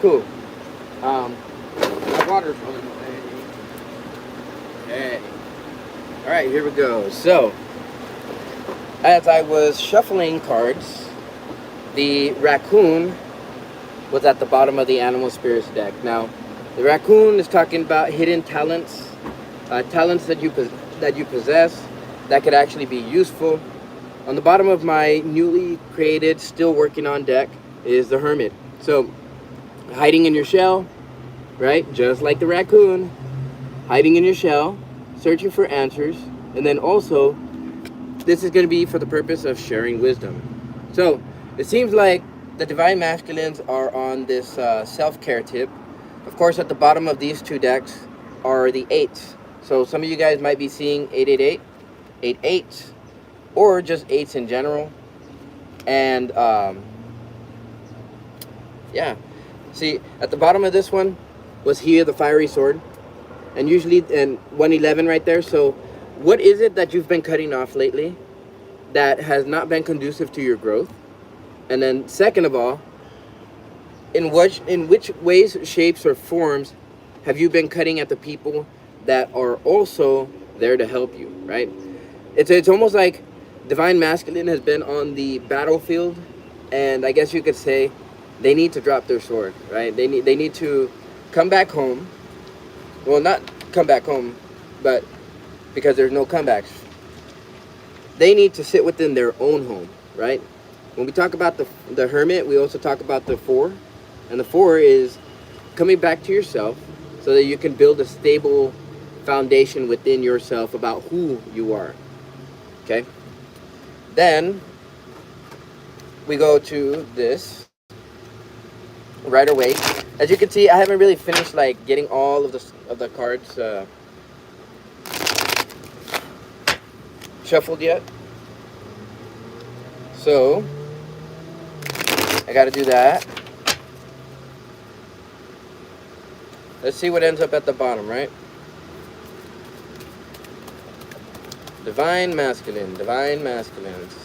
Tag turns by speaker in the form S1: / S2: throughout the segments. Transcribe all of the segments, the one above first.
S1: Cool. My water's running away. Okay. Alright, here we go. So, as I was shuffling cards, the raccoon was at the bottom of the Animal Spirits deck. Now, the raccoon is talking about hidden talents, talents that you possess that could actually be useful. On the bottom of my newly created, still working on deck is the Hermit. So, hiding in your shell, right? Just like the raccoon, hiding in your shell, searching for answers, and then also, this is going to be for the purpose of sharing wisdom. So, it seems like the Divine Masculines are on this self-care tip. Of course, at the bottom of these two decks are the 8s. So, some of you guys might be seeing 888, 88, or just 8s in general. And, yeah. See, at the bottom of this one was here the fiery sword, and usually and 111 right there. So what is it that you've been cutting off lately that has not been conducive to your growth? And then second of all, in which ways, shapes, or forms have you been cutting at the people that are also there to help you, right? It's almost like Divine Masculine has been on the battlefield, and I guess you could say they need to drop their sword, right? They need to come back home. Well, not come back home, but because there's no comebacks. They need to sit within their own home, right? When we talk about the Hermit, we also talk about the 4. And the 4 is coming back to yourself so that you can build a stable foundation within yourself about who you are, okay? Then we go to this right away. As you can see, I haven't really finished like getting all of the cards shuffled yet, so I got to do that. Let's see what ends up at the bottom, right? Divine Masculine, Divine Masculines.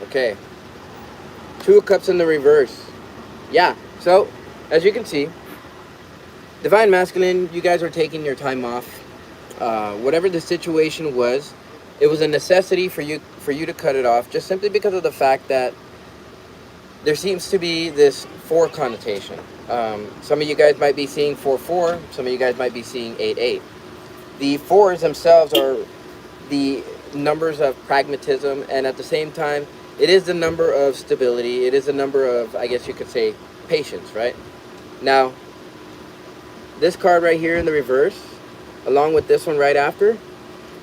S1: Okay, 2 of Cups in the reverse. Yeah, so as you can see, Divine Masculine, you guys are taking your time off. Whatever the situation was, it was a necessity for you to cut it off, just simply because of the fact that there seems to be this 4 connotation. Some of you guys might be seeing 4-4, some of you guys might be seeing 8-8. The 4s themselves are the numbers of pragmatism, and at the same time, it is the number of stability. It is the number of, I guess you could say, patience, right? Now, this card right here in the reverse, along with this one right after,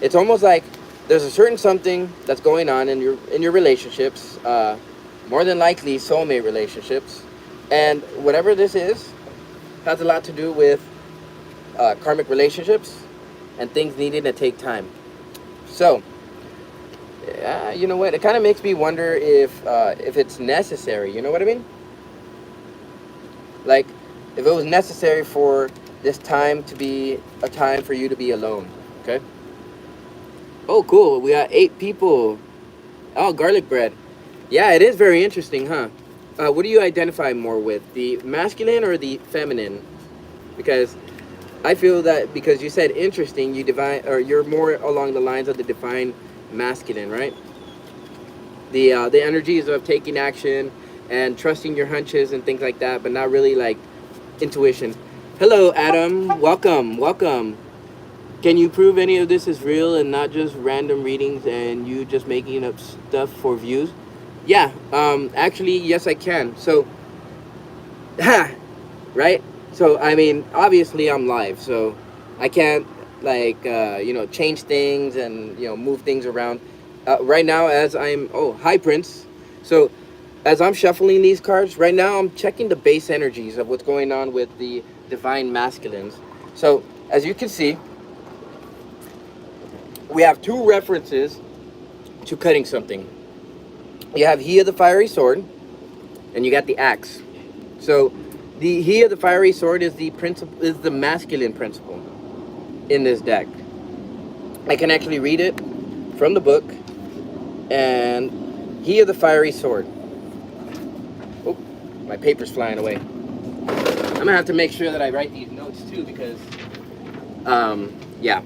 S1: it's almost like there's a certain something that's going on in your relationships, more than likely soulmate relationships, and whatever this is has a lot to do with karmic relationships and things needing to take time. So, you know what? It kind of makes me wonder if it's necessary. You know what I mean? Like, if it was necessary for this time to be a time for you to be alone. Okay? Oh, cool. We got 8 people. Oh, garlic bread. Yeah, it is very interesting, huh? What do you identify more with, the masculine or the feminine? Because I feel that because you said interesting, you're more along the lines of the divine masculine, right? The energies of taking action and trusting your hunches and things like that, but not really like intuition. Hello, Adam. Welcome. Can you prove any of this is real and not just random readings and you just making up stuff for views? Yeah, actually, yes, I can. So, right? So, I mean, obviously I'm live, so I can't, like, change things and, move things around. Right now, hi, Prince. So, as I'm shuffling these cards, right now I'm checking the base energies of what's going on with the Divine Masculines. So, as you can see, we have 2 references to cutting something. You have He of the Fiery Sword, and you got the Axe. So, the He of the Fiery Sword is the masculine principle in this deck. I can actually read it from the book, and He of the Fiery Sword. Oh, my paper's flying away. gonna have to make sure that I write these notes too, because yeah.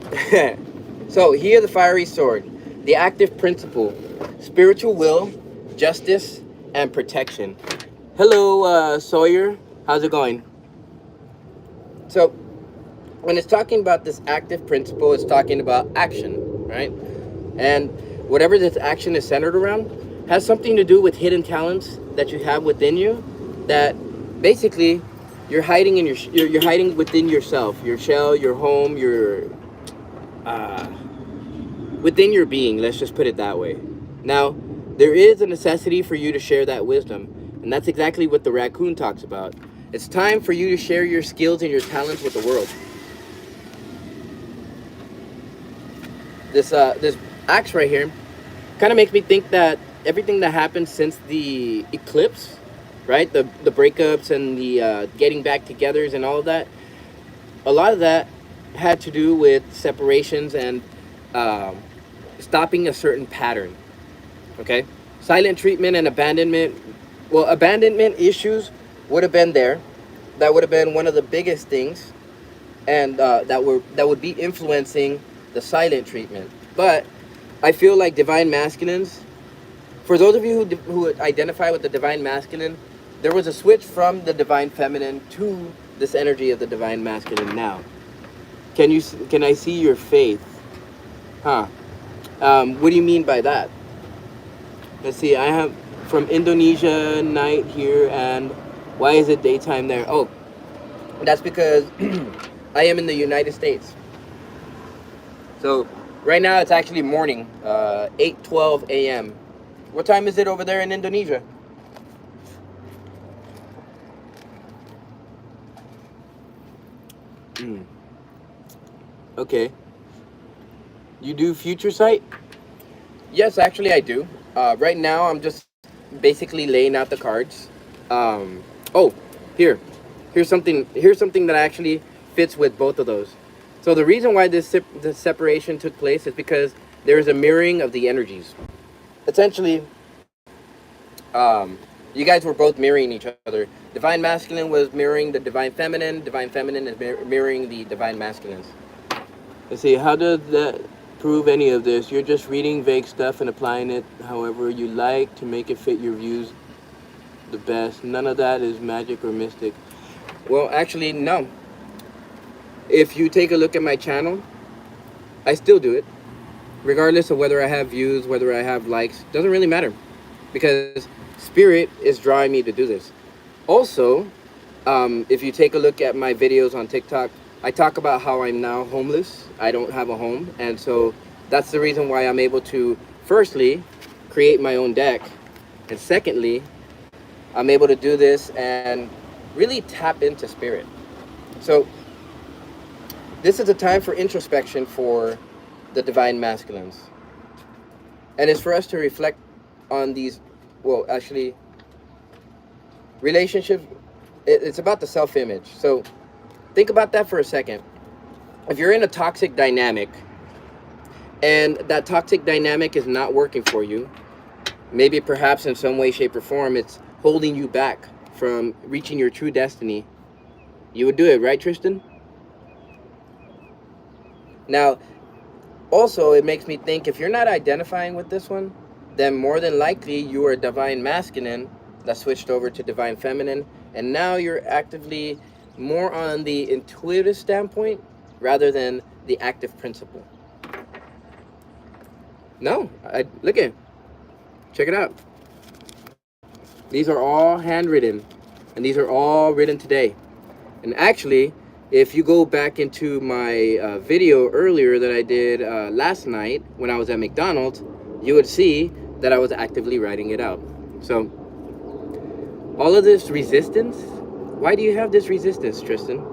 S1: So here, the fiery sword, the active principle, spiritual will, justice, and protection. Hello, Sawyer. How's it going? So when it's talking about this active principle, it's talking about action, right? And whatever this action is centered around has something to do with hidden talents that you have within you, that basically you're hiding in you're hiding within yourself, your shell, your home, your within your being. Let's just put it that way. Now, there is a necessity for you to share that wisdom, and that's exactly what the raccoon talks about. It's time for you to share your skills and your talents with the world. This axe right here kind of makes me think that everything that happened since the eclipse, right? The breakups and the getting back togethers and all of that, a lot of that had to do with separations and stopping a certain pattern. Okay, silent treatment and abandonment. Well, abandonment issues would have been there. That would have been one of the biggest things, and that would be influencing the silent treatment. But I feel like divine masculines, for those of you who identify with the divine masculine, there was a switch from the divine feminine to this energy of the divine masculine now. Can I see your faith? Huh? What do you mean by that? Let's see. I have from Indonesia night here, and why is it daytime there? Oh, that's because I am in the United States. So right now it's actually morning, 8:12 a.m. What time is it over there in Indonesia? Okay. You do future sight? Yes, actually I do. Right now I'm just basically laying out the cards. Oh, here's something that actually fits with both of those. So the reason why this separation took place is because there is a mirroring of the energies. Essentially, you guys were both mirroring each other. Divine masculine was mirroring the divine feminine. Divine feminine is mirroring the divine masculines. Let's see, how does that prove any of this? You're just reading vague stuff and applying it however you like to make it fit your views the best. None of that is magic or mystic. Well, actually, no. If you take a look at my channel, I still do it. Regardless of whether I have views, whether I have likes, doesn't really matter. Because spirit is drawing me to do this. Also, if you take a look at my videos on TikTok, I talk about how I'm now homeless. I don't have a home. And so that's the reason why I'm able to, firstly, create my own deck. And secondly, I'm able to do this and really tap into spirit. So this is a time for introspection for the divine masculines. And it's for us to reflect on these, well, actually, relationships. It's about the self-image. So think about that for a second. If you're in a toxic dynamic and that toxic dynamic is not working for you, maybe perhaps in some way, shape, or form, it's holding you back from reaching your true destiny, you would do it, right, Tristan? Now, also, it makes me think, if you're not identifying with this one, then more than likely you are a divine masculine that switched over to divine feminine, and now you're actively more on the intuitive standpoint rather than the active principle. No, look at it. Check it out. These are all handwritten, and these are all written today. And actually, if you go back into my video earlier that I did last night when I was at McDonald's, you would see that I was actively writing it out. So all of this resistance, why do you have this resistance, Tristan?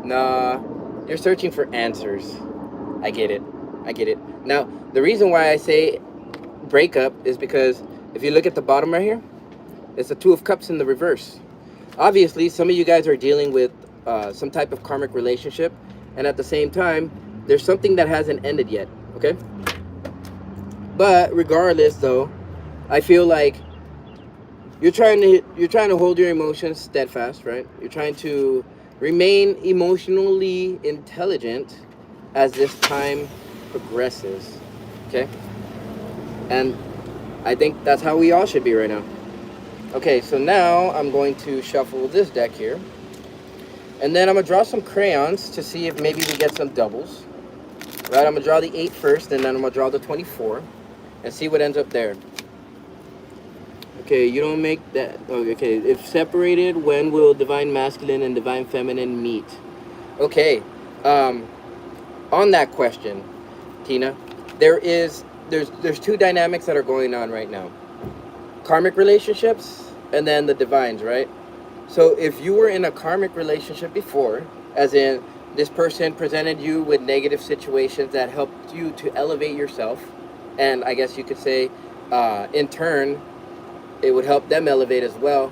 S1: Nah, you're searching for answers. I get it. Now, the reason why I say breakup is because if you look at the bottom right here, it's the Two of Cups in the reverse. Obviously, some of you guys are dealing with some type of karmic relationship, and at the same time, there's something that hasn't ended yet, okay? But regardless, though, I feel like you're trying to hold your emotions steadfast, right? You're trying to remain emotionally intelligent as this time progresses. Okay? And I think that's how we all should be right now. Okay, so now I'm going to shuffle this deck here. And then I'm going to draw some crayons to see if maybe we get some doubles. Right, I'm going to draw the 8 first, and then I'm going to draw the 24. And see what ends up there. Okay, you don't make that. Okay, if separated, when will divine masculine and divine feminine meet? Okay, on that question, Tina, there's 2 dynamics that are going on right now. Karmic relationships and then the divines, right? So if you were in a karmic relationship before, as in this person presented you with negative situations that helped you to elevate yourself, and I guess you could say, in turn, it would help them elevate as well.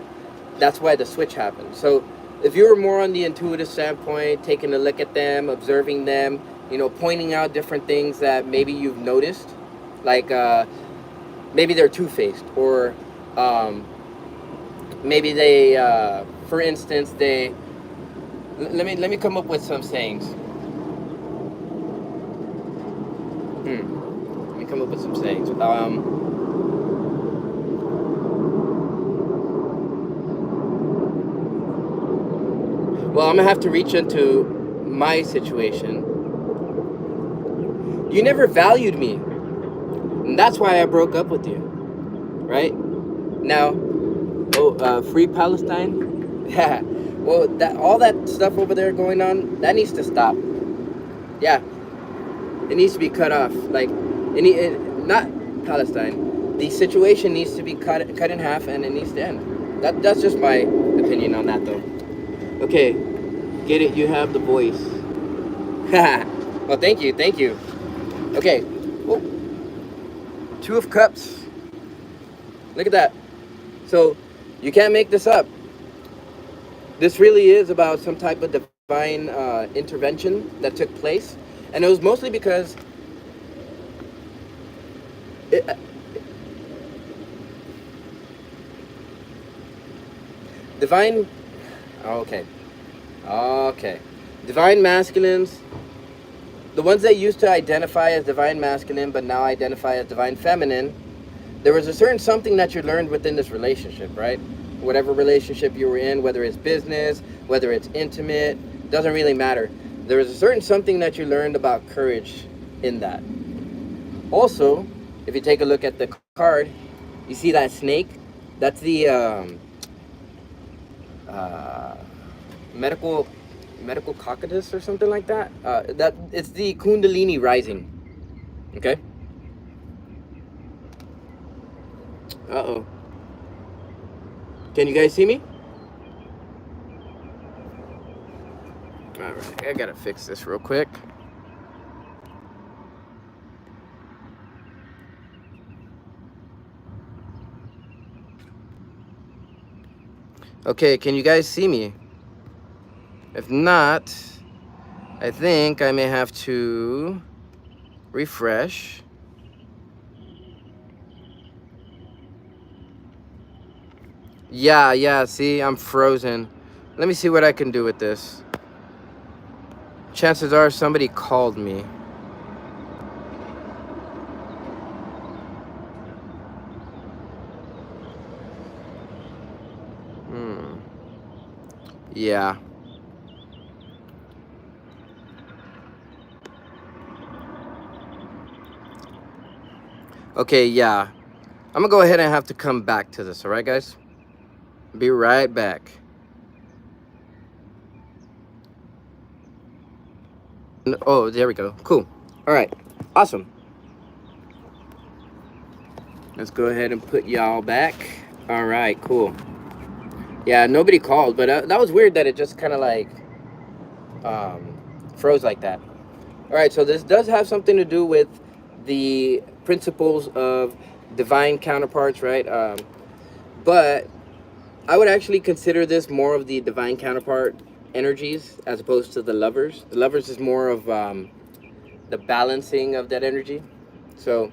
S1: That's why the switch happened. So if you were more on the intuitive standpoint, taking a look at them, observing them, pointing out different things that maybe you've noticed, like maybe they're two-faced, or maybe they, for instance, let me come up with some sayings. Let me come up with some sayings. Well, I'm gonna have to reach into my situation. You never valued me, and that's why I broke up with you, right? Now, free Palestine? Yeah. Well, all that stuff over there going on, that needs to stop. Yeah, it needs to be cut off. Like, not Palestine. The situation needs to be cut in half, and it needs to end. That's just my opinion on that, though. Okay, get it? You have the voice. Well, thank you. Okay. Oh, 2 of Cups. Look at that. So, you can't make this up. This really is about some type of divine intervention that took place. And it was mostly because divine... Okay. Divine masculines, the ones that used to identify as divine masculine but now identify as divine feminine, there was a certain something that you learned within this relationship, right? Whatever relationship you were in, whether it's business, whether it's intimate, doesn't really matter. There was a certain something that you learned about courage in that. Also, if you take a look at the card, you see that snake? That's the medical cockadus or something like that. That it's the Kundalini rising. Okay. Uh-oh. Can you guys see me? All right, I gotta fix this real quick. Okay, can you guys see me? If not, I think I may have to refresh. Yeah, see, I'm frozen. Let me see what I can do with this. Chances are somebody called me. Yeah. Okay, yeah. I'm gonna go ahead and have to come back to this, alright, guys? Be right back. Oh, there we go. Cool. Alright. Awesome. Let's go ahead and put y'all back. Alright, cool. Yeah, nobody called, but that was weird that it just kind of like froze like that. Alright, so this does have something to do with the principles of divine counterparts, right? But I would actually consider this more of the divine counterpart energies as opposed to the lovers. The lovers is more of the balancing of that energy. So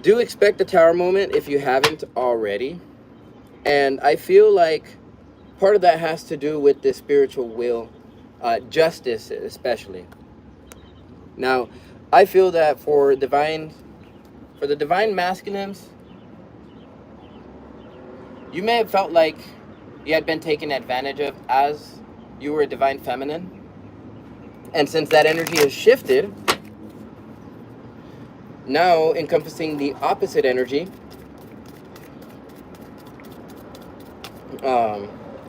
S1: do expect the tower moment if you haven't already. And I feel like part of that has to do with the spiritual will, justice especially. Now, I feel that for the divine masculines, you may have felt like you had been taken advantage of as you were a divine feminine. And since that energy has shifted, now encompassing the opposite energy,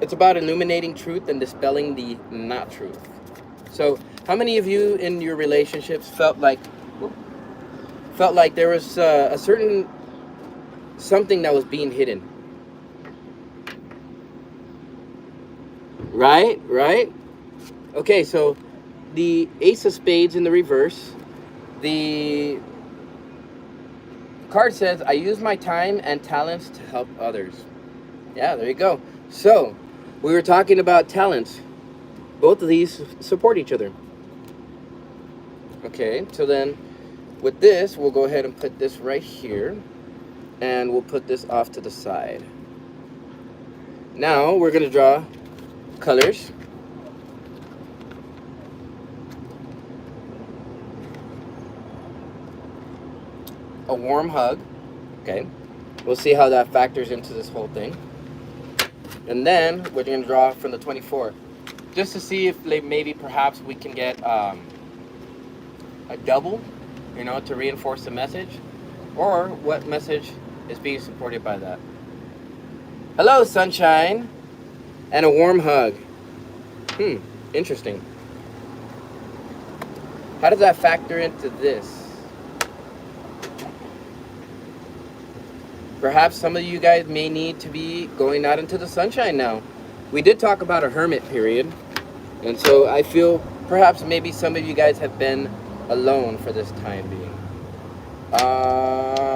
S1: it's about illuminating truth and dispelling the not truth. So, how many of you in your relationships felt like there was a certain something that was being hidden? Right, right. Okay, so the Ace of Spades in the reverse. The card says, I use my time and talents to help others. Yeah, there you go. So, we were talking about talents. Both of these support each other. Okay, so then with this, we'll go ahead and put this right here. And we'll put this off to the side. Now, we're going to draw colors. A warm hug. Okay, we'll see how that factors into this whole thing. And then we're going to draw from the 24, just to see if maybe perhaps we can get a double, to reinforce the message, or what message is being supported by that. Hello, sunshine, and a warm hug. Interesting. How does that factor into this? Perhaps some of you guys may need to be going out into the sunshine now. We did talk about a hermit period, and so I feel perhaps maybe some of you guys have been alone for this time being.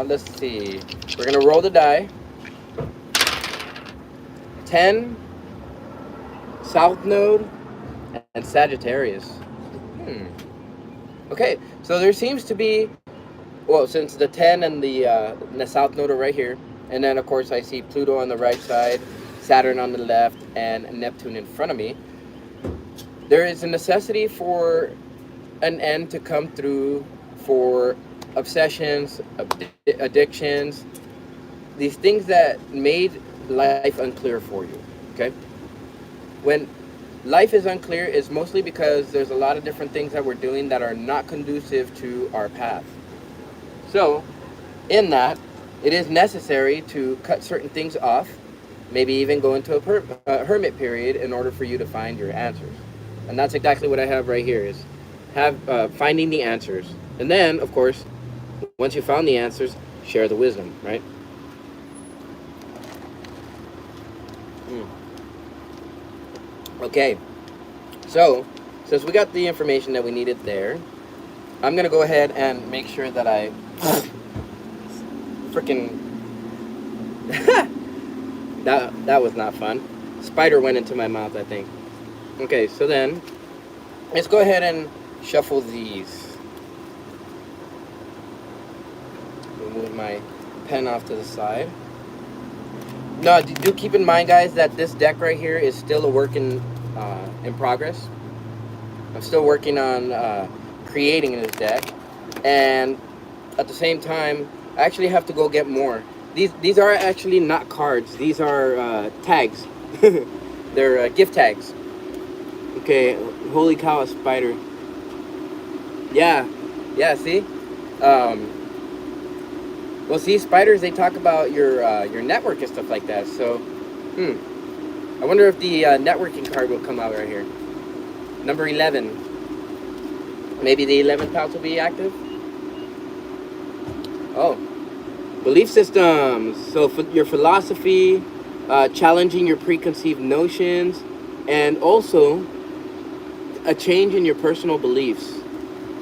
S1: Let's see. We're going to roll the die. 10, South Node, and Sagittarius. Okay, so there seems to be, well, since the 10 and the South Node are right here, and then of course I see Pluto on the right side, Saturn on the left, and Neptune in front of me, there is a necessity for an end to come through for obsessions, addictions, these things that made life unclear for you, okay? When life is unclear, it's mostly because there's a lot of different things that we're doing that are not conducive to our path. So, in that, it is necessary to cut certain things off, maybe even go into a hermit period in order for you to find your answers. And that's exactly what I have right here, is finding the answers. And then, of course, once you found the answers, share the wisdom, right? Okay, so since we got the information that we needed there, I'm gonna go ahead and make sure that I freaking that was not fun. Spider went into my mouth, I think. Okay, so then let's go ahead and shuffle these. Move my pen off to the side. No, do keep in mind, guys, that this deck right here is still a work in progress. I'm still working on creating this deck, and at the same time, I actually have to go get more. These are actually not cards. These are tags. They're gift tags. Okay, holy cow, a spider. Yeah, see? Well, see, spiders, they talk about your network and stuff like that. So, I wonder if the networking card will come out right here. Number 11. Maybe the 11th house will be active. Oh, belief systems. So, for your philosophy, challenging your preconceived notions, and also a change in your personal beliefs.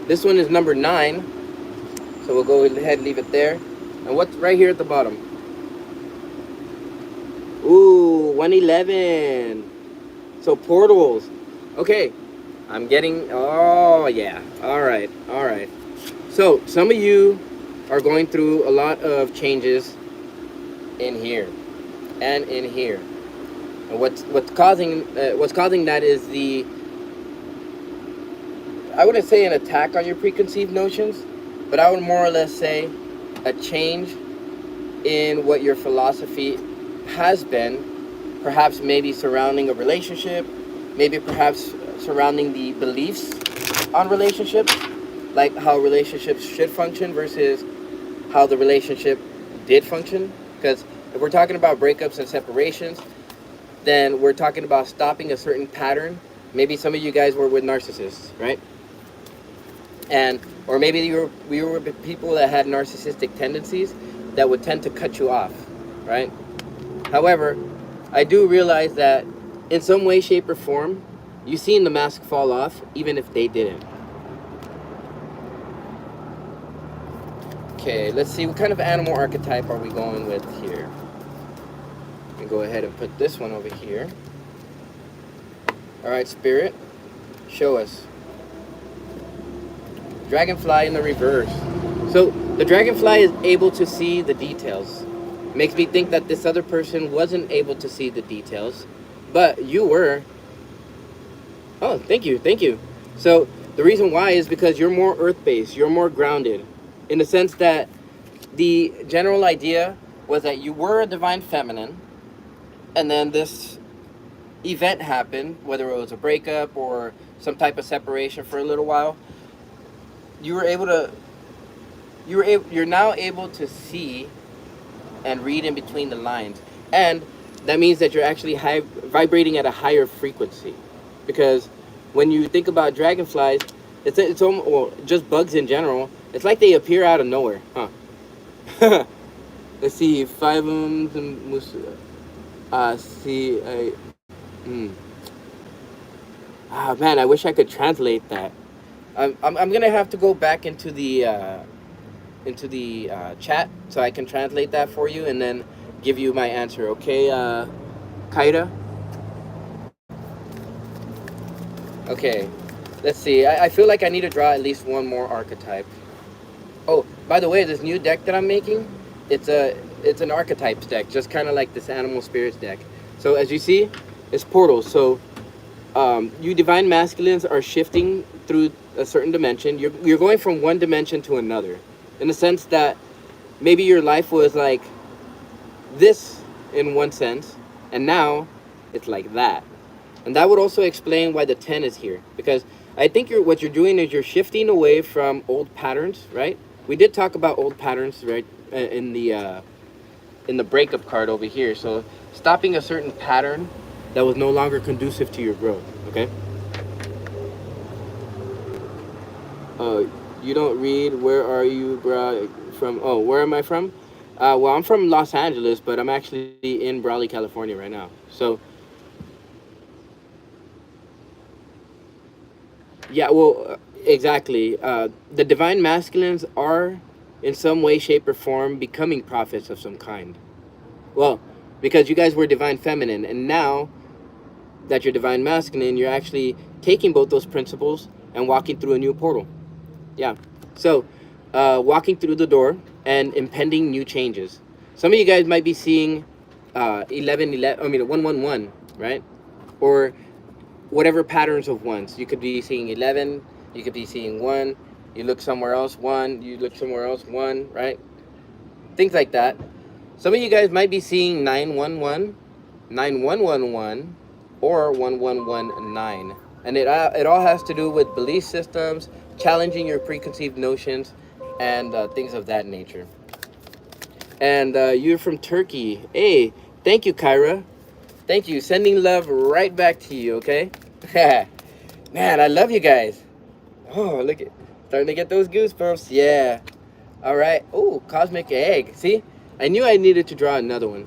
S1: This one is number 9. So we'll go ahead and leave it there. And what's right here at the bottom? Ooh, 111. So portals. Okay, I'm getting, oh yeah, all right. So some of you are going through a lot of changes in here. and in here. And what's causing that is I wouldn't say an attack on your preconceived notions, but I would more or less say a change in what your philosophy has been, perhaps maybe surrounding a relationship, maybe perhaps surrounding the beliefs on relationships, like how relationships should function versus how the relationship did function. Because if we're talking about breakups and separations, then we're talking about stopping a certain pattern. Maybe some of you guys were with narcissists, right? And or maybe we were with people that had narcissistic tendencies that would tend to cut you off, right? However, I do realize that in some way, shape, or form, you've seen the mask fall off, even if they didn't. Okay, let's see, what kind of animal archetype are we going with here? Let me go ahead and put this one over here. All right, Spirit, show us. Dragonfly in the reverse. So the dragonfly is able to see the details. Makes me think that this other person wasn't able to see the details, but you were. Oh, thank you. So the reason why is because you're more earth-based, you're more grounded, in the sense that the general idea was that you were a divine feminine, and then this event happened, whether it was a breakup or some type of separation for a little while. You're now able to see and read in between the lines, and that means that you're actually vibrating at a higher frequency. Because when you think about dragonflies, it's almost, well, just bugs in general. It's like they appear out of nowhere, huh? Let's see, Phibums and man, I wish I could translate that. I'm gonna have to go back into the chat so I can translate that for you and then give you my answer. Okay, Kaida. Okay, let's see. I feel like I need to draw at least one more archetype. Oh, by the way, this new deck that I'm making, it's an archetypes deck, just kind of like this animal spirits deck. So as you see, it's portals. So you divine masculines are shifting through a certain dimension. You're going from one dimension to another, in the sense that maybe your life was like this in one sense, and now it's like that. And that would also explain why the 10 is here, because I think what you're doing is you're shifting away from old patterns, right? We did talk about old patterns, right, in the breakup card over here. So stopping a certain pattern that was no longer conducive to your growth, okay? You don't read. Where are you from? Oh, where am I from? Well, I'm from Los Angeles, but I'm actually in Brawley, California right now. So yeah, well, exactly. The divine masculines are, in some way, shape, or form, becoming prophets of some kind. Well, because you guys were divine feminine, and now that you're divine masculine, you're actually taking both those principles and walking through a new portal. Yeah. So, walking through the door and impending new changes. Some of you guys might be seeing 111, right? Or whatever patterns of ones. You could be seeing 11, you could be seeing 1, you look somewhere else, 1, you look somewhere else, 1, right? Things like that. Some of you guys might be seeing 911, 9111, or 1119. And it all has to do with belief systems, challenging your preconceived notions, and things of that nature. And you're from Turkey. Hey, thank you, Kyra. Thank you. Sending love right back to you, okay? Man, I love you guys. Oh, look at, starting to get those goosebumps. Yeah. All right. Oh, cosmic egg. See? I knew I needed to draw another one.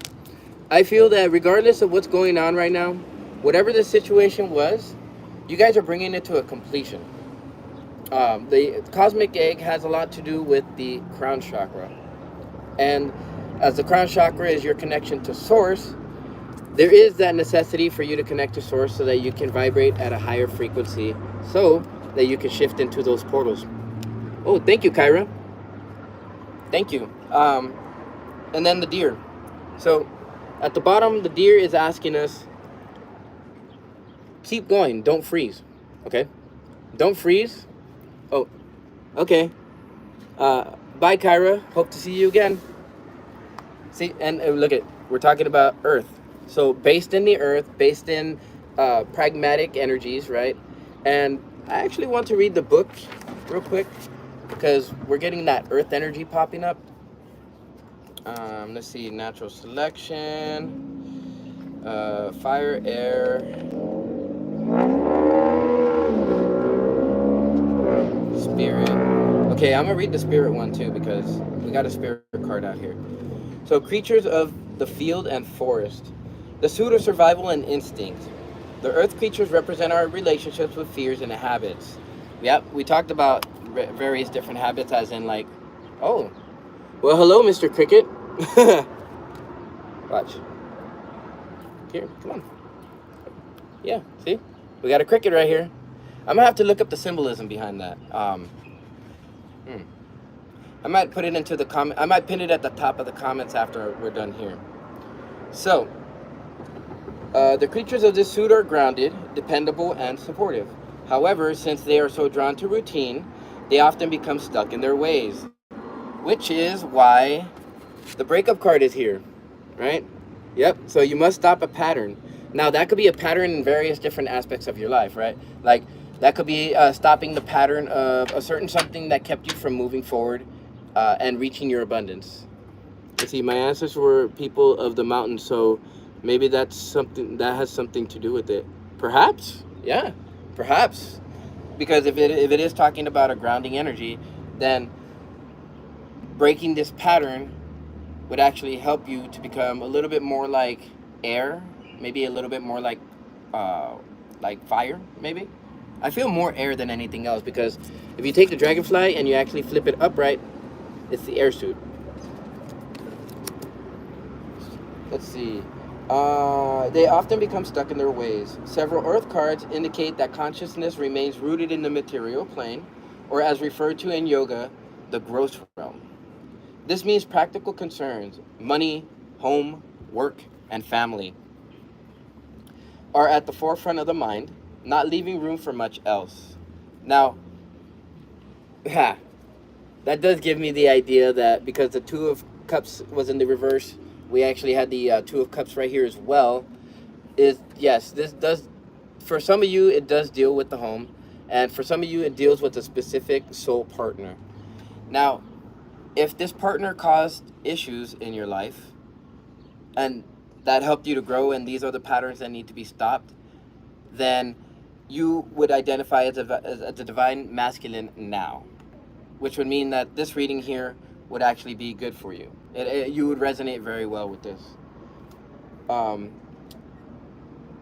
S1: I feel that regardless of what's going on right now, whatever the situation was, you guys are bringing it to a completion. The cosmic egg has a lot to do with the crown chakra. And as the crown chakra is your connection to source, there is that necessity for you to connect to source so that you can vibrate at a higher frequency so that you can shift into those portals. Oh, thank you, Kyra. Thank you. And then the deer. So at the bottom, the deer is asking us, keep going, don't freeze. Okay? Don't freeze. Oh, okay. Bye, Kyra. Hope to see you again. See, and look at, we're talking about Earth. So based in the Earth, based in pragmatic energies, right? And I actually want to read the book real quick because we're getting that Earth energy popping up. Let's see, natural selection, fire, air, spirit. Okay, I'm gonna read the spirit one too because we got a spirit card out here. So creatures of the field and forest. The suit of survival and instinct. The earth creatures represent our relationships with fears and habits. Yep, we talked about various different habits as in like, oh, well, hello, Mr. Cricket. Watch. Here, come on. Yeah, see? We got a cricket right here. I'm gonna have to look up the symbolism behind that. I might put it into the comment. I might pin it at the top of the comments after we're done here. So, the creatures of this suit are grounded, dependable, and supportive. However, since they are so drawn to routine, they often become stuck in their ways, which is why the breakup card is here, right? Yep, so you must stop a pattern. Now, that could be a pattern in various different aspects of your life, right? Like, that could be stopping the pattern of a certain something that kept you from moving forward and reaching your abundance. Let's see, my ancestors were people of the mountains, so maybe that's something that has something to do with it. Perhaps, yeah, perhaps. Because if it is talking about a grounding energy, then breaking this pattern would actually help you to become a little bit more like air, maybe a little bit more like fire, maybe. I feel more air than anything else because if you take the dragonfly and you actually flip it upright, it's the air suit. Let's see. They often become stuck in their ways. Several earth cards indicate that consciousness remains rooted in the material plane, or as referred to in yoga, the gross realm. This means practical concerns, money, home, work, and family, are at the forefront of the mind, not leaving room for much else. Now, that does give me the idea that because the Two of Cups was in the reverse, we actually had the Two of Cups right here as well. Yes, this does, for some of you, it does deal with the home, and for some of you, it deals with a specific soul partner. Now, if this partner caused issues in your life, and that helped you to grow, and these are the patterns that need to be stopped, then you would identify as a divine masculine now, which would mean that this reading here would actually be good for you. You would resonate very well with this.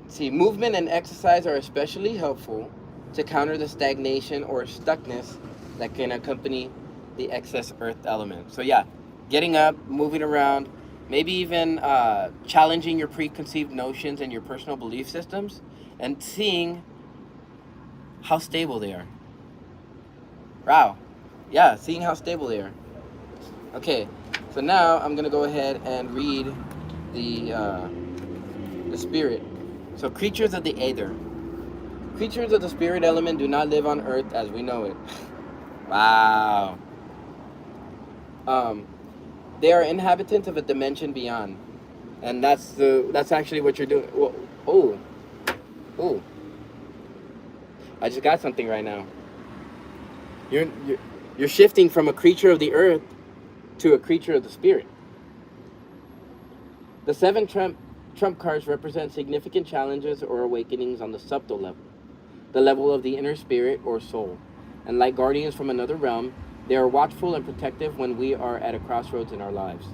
S1: See, movement and exercise are especially helpful to counter the stagnation or stuckness that can accompany the excess earth element. So yeah, getting up, moving around, maybe even challenging your preconceived notions and your personal belief systems and seeing how stable they are. Wow. Yeah, seeing how stable they are. Okay, so now I'm gonna go ahead and read the spirit. So creatures of the aether. Creatures of the spirit element do not live on earth as we know it. Wow. They are inhabitants of a dimension beyond, and that's actually what you're doing. Oh, I just got something right now. You're shifting from a creature of the earth to a creature of the spirit. The 7 trump cards represent significant challenges or awakenings on the subtle level, the level of the inner spirit or soul. And like guardians from another realm, they are watchful and protective when we are at a crossroads in our lives.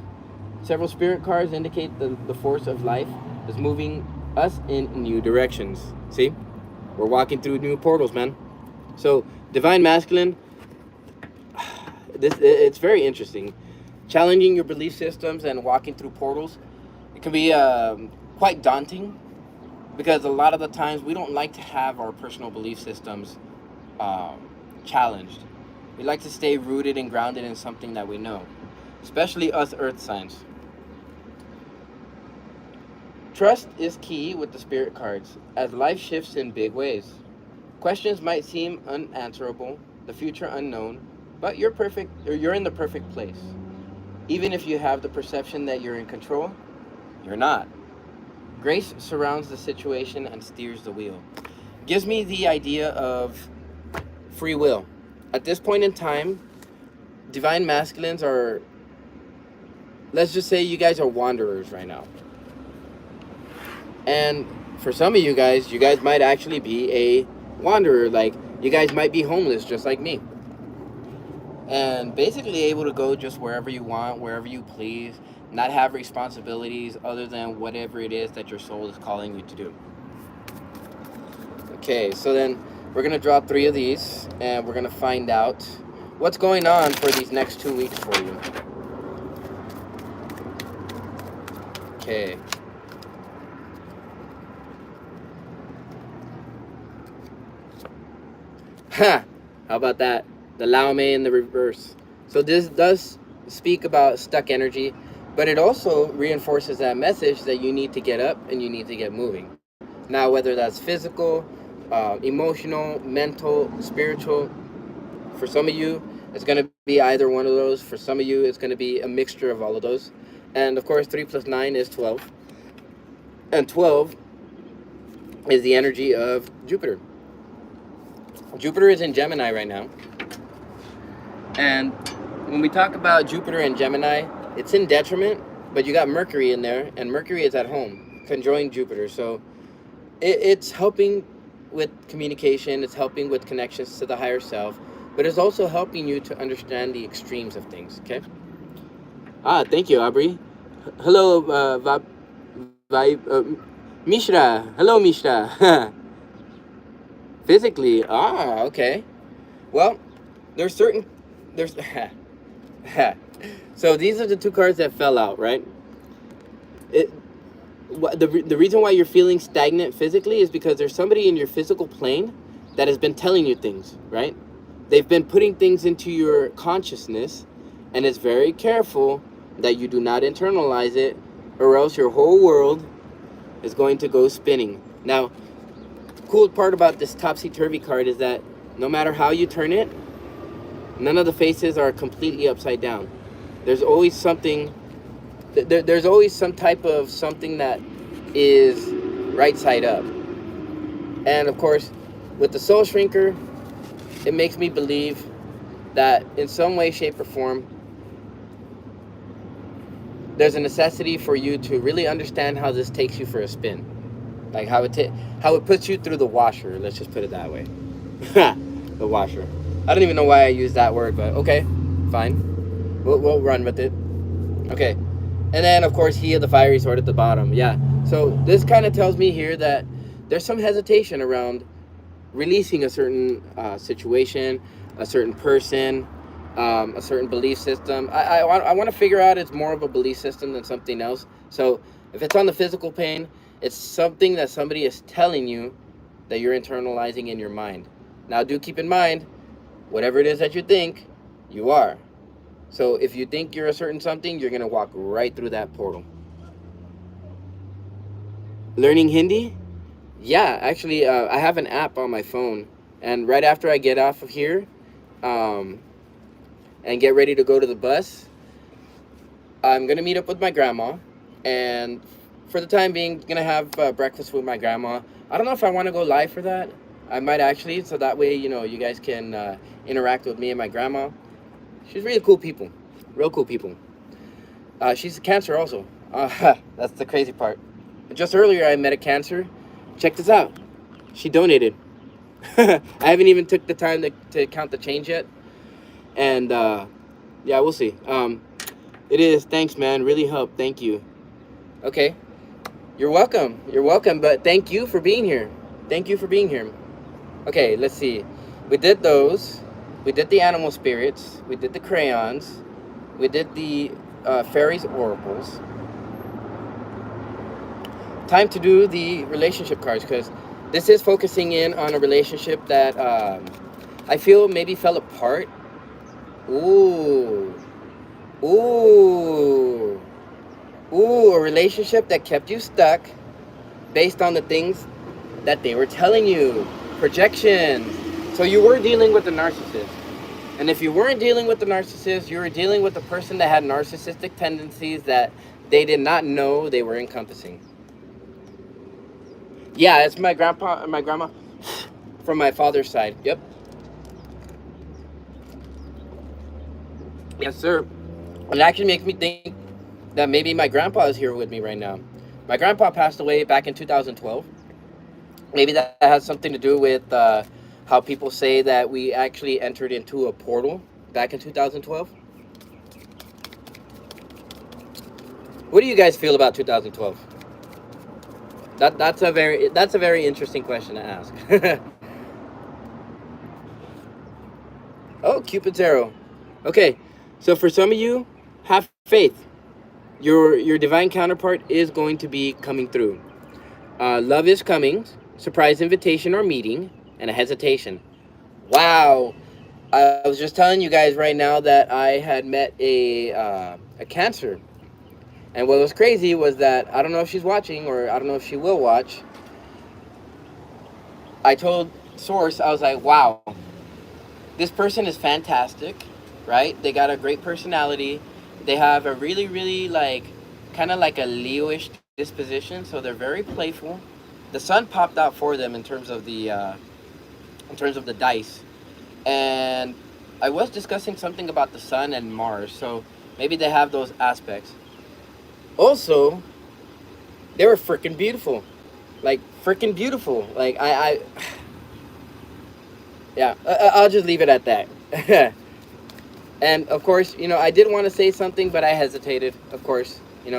S1: Several spirit cards indicate the force of life is moving us in new directions. See? We're walking through new portals, man. So, divine masculine, it's very interesting. Challenging your belief systems and walking through portals, it can be quite daunting because a lot of the times we don't like to have our personal belief systems challenged. We like to stay rooted and grounded in something that we know, especially us earth signs. Trust is key with the spirit cards, as life shifts in big ways. Questions might seem unanswerable, the future unknown, but you're perfect, or you're in the perfect place. Even if you have the perception that you're in control, you're not. Grace surrounds the situation and steers the wheel. Gives me the idea of free will. At this point in time, divine masculines are, let's just say you guys are wanderers right now. And for some of you guys might actually be a wanderer. Like, you guys might be homeless just like me. And basically able to go just wherever you want, wherever you please, not have responsibilities other than whatever it is that your soul is calling you to do. Okay, so then we're going to draw 3 of these, and we're going to find out what's going on for these next 2 weeks for you. Okay. Ha! How about that? The Lao Mei in the reverse. So this does speak about stuck energy, but it also reinforces that message that you need to get up and you need to get moving. Now, whether that's physical, emotional, mental, spiritual, for some of you, it's going to be either one of those. For some of you, it's going to be a mixture of all of those. And of course, 3 plus 9 is 12. And 12 is the energy of Jupiter. Jupiter is in Gemini right now. And when we talk about Jupiter and Gemini, it's in detriment, but you got Mercury in there, and Mercury is at home, conjoined Jupiter. So it's helping with communication, it's helping with connections to the higher self, but it's also helping you to understand the extremes of things, okay? Thank you, Aubrey. Hello, Mishra. Hello, Mishra. Physically, okay. Well, there's so these are the 2 cards that fell out, right? The reason why you're feeling stagnant physically is because there's somebody in your physical plane that has been telling you things, right? They've been putting things into your consciousness, and it's very careful that you do not internalize it, or else your whole world is going to go spinning. Now, cool part about this topsy-turvy card is that no matter how you turn it, none of the faces are completely upside down. There's always something, there's always some type of something that is right side up. And of course, with the soul shrinker, it makes me believe that in some way, shape, or form, there's a necessity for you to really understand how this takes you for a spin. Like how it puts you through the washer. Let's just put it that way. The washer. I don't even know why I use that word, but okay, fine. We'll run with it. Okay. And then, of course, he of the fiery sword at the bottom. Yeah. So this kind of tells me here that there's some hesitation around releasing a certain situation, a certain person, a certain belief system. I want to figure out it's more of a belief system than something else. So if it's on the physical plane, it's something that somebody is telling you that you're internalizing in your mind. Now, do keep in mind, whatever it is that you think, you are. So if you think you're a certain something, you're going to walk right through that portal. Learning Hindi? Yeah, actually, I have an app on my phone. And right after I get off of here and get ready to go to the bus, I'm going to meet up with my grandma. And for the time being, going to have breakfast with my grandma. I don't know if I want to go live for that. I might actually, so that way, you guys can interact with me and my grandma. She's really cool people. Real cool people. She's a Cancer also. That's the crazy part. Just earlier, I met a Cancer. Check this out. She donated. I haven't even took the time to count the change yet. And, yeah, we'll see. It is. Thanks, man. Really helped. Thank you. Okay. You're welcome. You're welcome. But thank you for being here. Thank you for being here. Okay, let's see. We did those. We did the animal spirits. We did the crayons. We did the fairies oracles. Time to do the relationship cards, because this is focusing in on a relationship that I feel maybe fell apart. Ooh, a relationship that kept you stuck, based on the things that they were telling you. Projections. So you were dealing with a narcissist. And if you weren't dealing with the narcissist, you were dealing with a person that had narcissistic tendencies that they did not know they were encompassing. Yeah, it's my grandpa and my grandma from my father's side. Yep. Yes, sir. It actually makes me think that maybe my grandpa is here with me right now. My grandpa passed away back in 2012. Maybe that has something to do with how people say that we actually entered into a portal back in 2012. What do you guys feel about 2012? That's a very interesting question to ask. Oh, Cupid's arrow. Okay, so for some of you, have faith. Your divine counterpart is going to be coming through. Love is coming. Surprise invitation or meeting, and a hesitation. Wow. I was just telling you guys right now that I had met a Cancer. And what was crazy was that, I don't know if she's watching or I don't know if she will watch. I told Source, I was like, wow, this person is fantastic, right? They got a great personality. They have a really, really kind of like a Leo-ish disposition. So they're very playful. The sun popped out for them in terms of the dice. And I was discussing something about the sun and Mars. So maybe they have those aspects. Also, they were freaking beautiful. Like, freaking beautiful. Like, yeah, I'll just leave it at that. And, of course, I did want to say something, but I hesitated, of course. In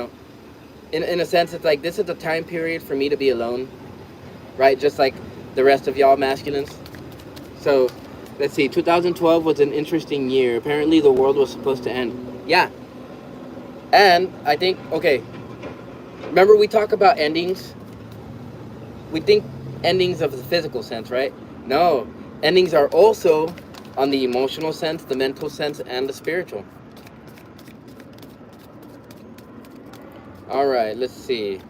S1: a sense, it's like, this is the time period for me to be alone. Right? Just like the rest of y'all masculines. So, let's see. 2012 was an interesting year. Apparently, the world was supposed to end. Yeah. And I think, okay, remember we talk about endings? We think endings of the physical sense, right? No, endings are also on the emotional sense, the mental sense, and the spiritual. All right, let's see.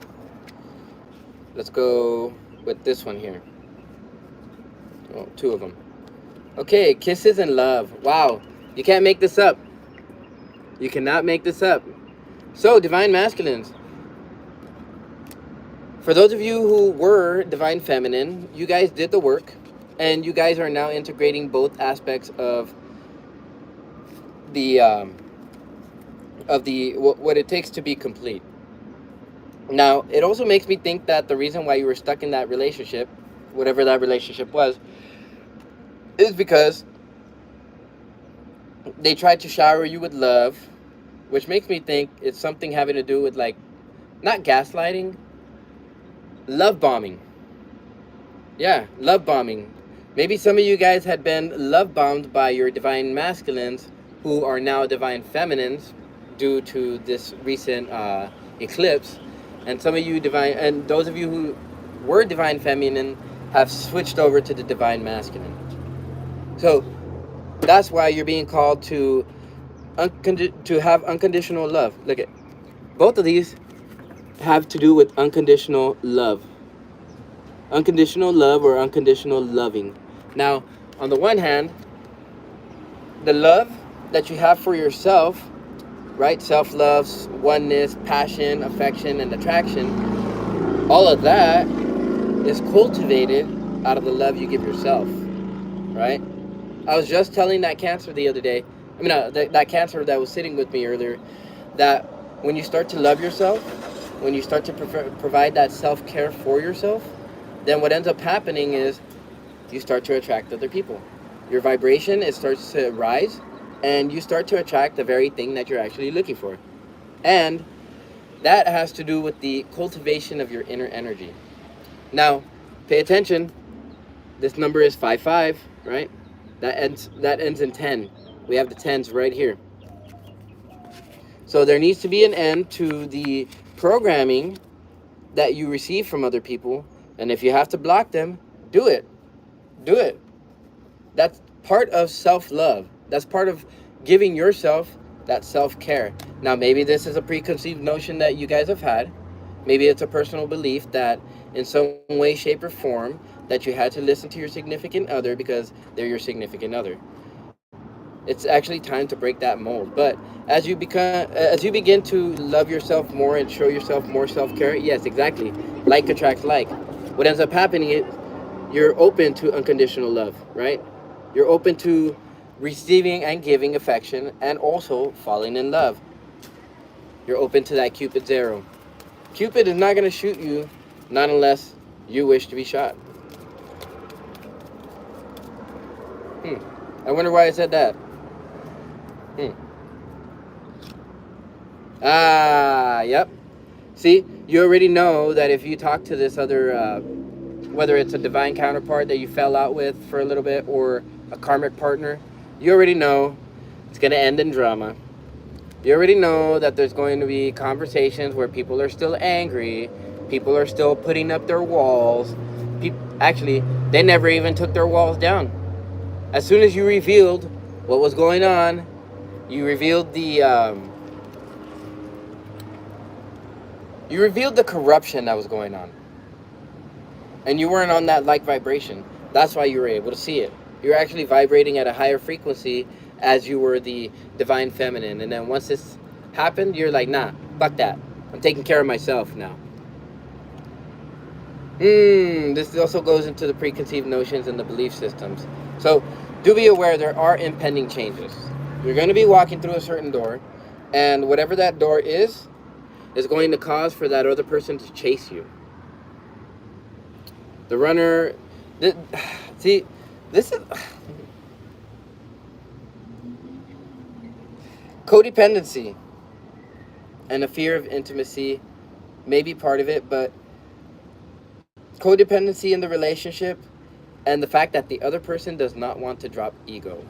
S1: Let's go with this one here. Oh, two of them. Okay, kisses and love. Wow, you can't make this up. You cannot make this up. So, divine masculines. For those of you who were divine feminine, you guys did the work, and you guys are now integrating both aspects of what it takes to be complete. Now, it also makes me think that the reason why you were stuck in that relationship, whatever that relationship was, is because they tried to shower you with love, which makes me think it's something having to do with, like, not gaslighting, love bombing. Yeah, love bombing. Maybe some of you guys had been love bombed by your divine masculines who are now divine feminines due to this recent eclipse. And some of you and those of you who were divine feminine have switched over to the divine masculine. So that's why you're being called to have unconditional love. Look at both of these have to do with unconditional love. Unconditional love or unconditional loving. Now, on the one hand, the love that you have for yourself, right? Self-love, oneness, passion, affection, and attraction. All of that is cultivated out of the love you give yourself, right? I was just telling that Cancer the other day, that Cancer that was sitting with me earlier, that when you start to love yourself, when you start to provide that self-care for yourself, then what ends up happening is you start to attract other people. Your vibration, it starts to rise, and you start to attract the very thing that you're actually looking for. And that has to do with the cultivation of your inner energy. Now, pay attention. This number is 55, right? That ends in 10. We have the 10s right here. So there needs to be an end to the programming that you receive from other people. And if you have to block them, do it. Do it. That's part of self-love. That's part of giving yourself that self-care. Now, maybe this is a preconceived notion that you guys have had, Maybe it's a personal belief that in some way, shape, or form that you had to listen to your significant other because they're your significant other. It's actually time to break that mold. But as you begin to love yourself more and show yourself more self-care, yes, exactly. Like attracts like. What ends up happening is you're open to unconditional love, right? You're open to receiving and giving affection and also falling in love. You're open to that Cupid's arrow. Cupid is not going to shoot you, not unless you wish to be shot. I wonder why I said that. Yep. See, you already know that if you talk to this other, whether it's a divine counterpart that you fell out with for a little bit or a karmic partner, you already know it's going to end in drama. You already know that there's going to be conversations where people are still angry, people are still putting up their walls. Actually, they never even took their walls down. As soon as you revealed what was going on, you revealed the corruption that was going on. And you weren't on that like vibration. That's why you were able to see it. You're actually vibrating at a higher frequency as you were the divine feminine. And then once this happened, you're like, nah, fuck that. I'm taking care of myself now. This also goes into the preconceived notions and the belief systems. So do be aware there are impending changes. You're going to be walking through a certain door, and whatever that door is going to cause for that other person to chase you. The runner, see, this is codependency and a fear of intimacy may be part of it, but codependency in the relationship and the fact that the other person does not want to drop ego.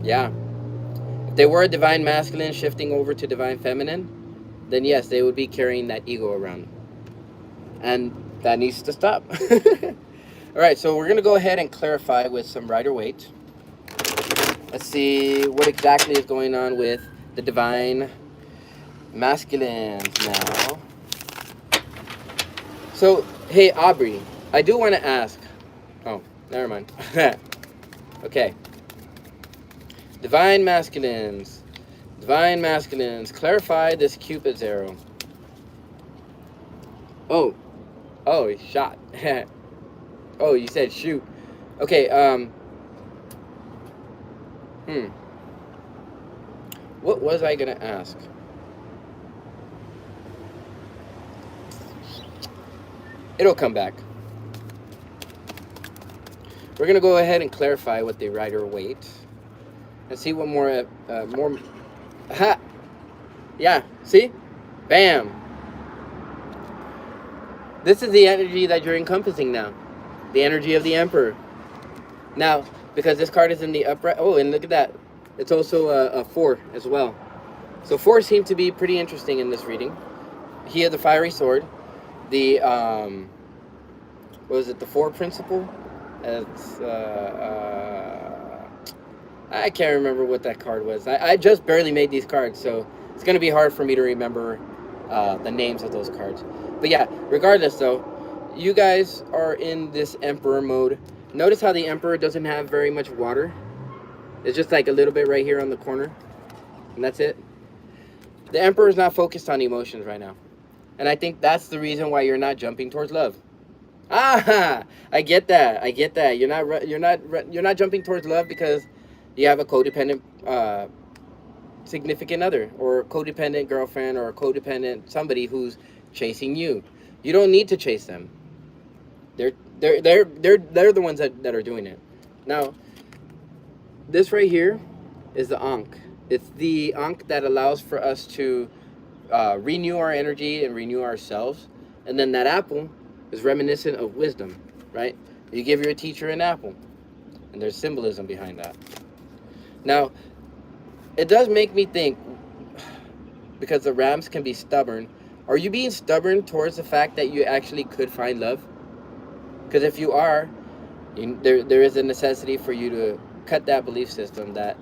S1: Yeah. If they were a divine masculine shifting over to divine feminine, then yes, they would be carrying that ego around. And that needs to stop. All right, so we're going to go ahead and clarify with some Rider-Waite. Let's see what exactly is going on with the divine masculines now. So, hey, Aubrey, I do want to ask. Oh, never mind. Okay. Divine masculines, clarify this Cupid's arrow. Oh, he shot. Oh, you said shoot. Okay, what was I gonna ask? It'll come back. We're gonna go ahead and clarify what the Rider-Waite. Let's see what more. Ha! Yeah. See? Bam. This is the energy that you're encompassing now. The energy of the Emperor. Now, because this card is in the upright. Oh, and look at that. It's also a 4 as well. So 4 seem to be pretty interesting in this reading. He had the fiery sword. The what was it? The 4 principle. It's I can't remember what that card was. I just barely made these cards, so it's gonna be hard for me to remember the names of those cards. But yeah, regardless though, you guys are in this Emperor mode. Notice how the Emperor doesn't have very much water. It's just like a little bit right here on the corner, and that's it. The Emperor is not focused on emotions right now, and I think that's the reason why you're not jumping towards love. I get that. You're not jumping towards love because you have a codependent significant other, or a codependent girlfriend, or a codependent somebody who's chasing you. You don't need to chase them. They're the ones that are doing it. Now, this right here is the Ankh. It's the Ankh that allows for us to renew our energy and renew ourselves. And then that apple is reminiscent of wisdom, right? You give your teacher an apple, and there's symbolism behind that. Now, it does make me think, because the Rams can be stubborn, are you being stubborn towards the fact that you actually could find love? Because if you are, there is a necessity for you to cut that belief system, that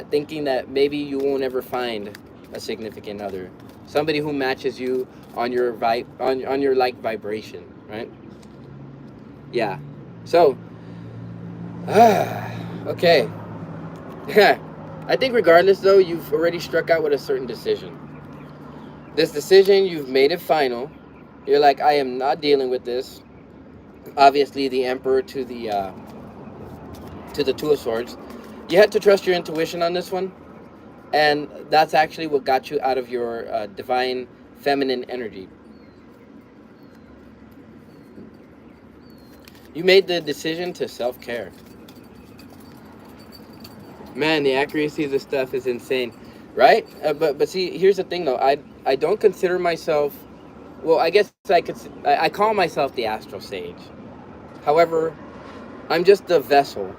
S1: thinking that maybe you won't ever find a significant other, somebody who matches you on your vibe, on your like vibration, right? Yeah. So, okay. I think regardless though, you've already struck out with a certain decision. This decision, you've made it final. You're like, I am not dealing with this. Obviously, the Emperor to the Two of Swords. You had to trust your intuition on this one, and that's actually what got you out of your divine feminine energy. You made the decision to self-care. Man, the accuracy of this stuff is insane, right? But see, here's the thing though. I don't consider myself. Well, I guess I call myself the astral sage. However, I'm just a vessel,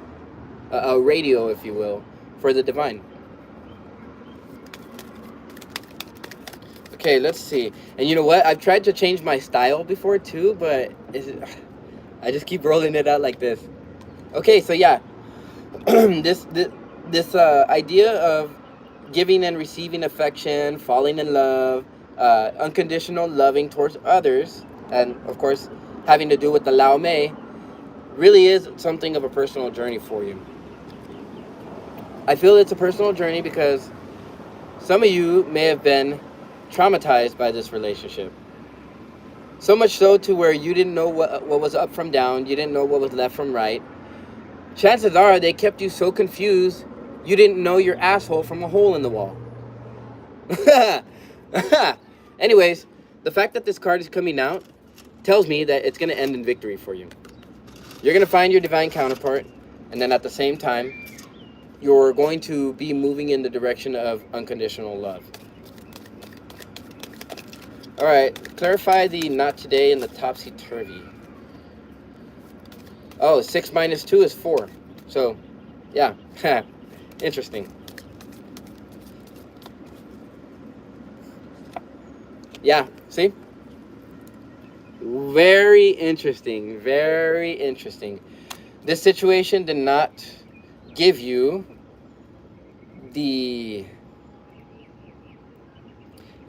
S1: a radio, if you will, for the divine. Okay, let's see. And you know what? I've tried to change my style before too, but I just keep rolling it out like this. Okay, so yeah, this idea of giving and receiving affection, falling in love, unconditional loving towards others, and of course having to do with the Lao Mei, really is something of a personal journey for you. I feel it's a personal journey because some of you may have been traumatized by this relationship. So much so to where you didn't know what was up from down, you didn't know what was left from right. Chances are they kept you so confused you didn't know your asshole from a hole in the wall. Anyways, the fact that this card is coming out tells me that it's going to end in victory for you. You're going to find your divine counterpart, and then at the same time, you're going to be moving in the direction of unconditional love. All right, clarify the not today and the topsy-turvy. Oh, 6 minus 2 is 4. So, yeah, interesting. Yeah, see? Very interesting, very interesting. This situation did not give you it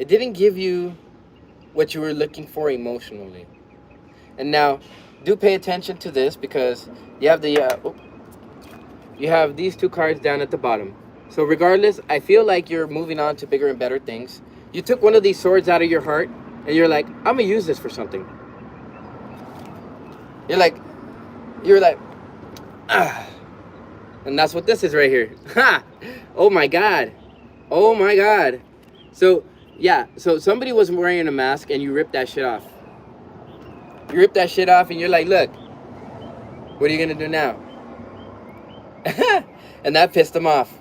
S1: didn't give you what you were looking for emotionally. And now, do pay attention to this because you have you have these two cards down at the bottom. So regardless, I feel like you're moving on to bigger and better things. You took one of these swords out of your heart and you're like, I'm gonna use this for something. You're like, ah. And that's what this is right here. Ha! Oh my God. Oh my God. So, yeah. So somebody was wearing a mask and you ripped that shit off. You ripped that shit off and you're like, look, what are you going to do now? And that pissed them off.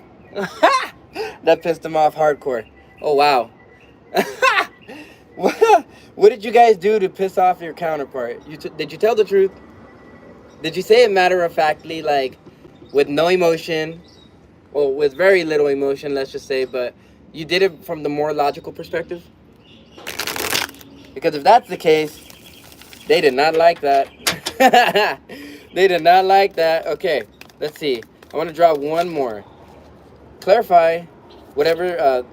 S1: That pissed them off hardcore. Oh, wow. What did you guys do to piss off your counterpart? Did you tell the truth? Did you say it matter-of-factly, like, with no emotion, well, with very little emotion, let's just say, but you did it from the more logical perspective? Because if that's the case, they did not like that. They did not like that. Okay, let's see. I want to draw one more. Clarify whatever,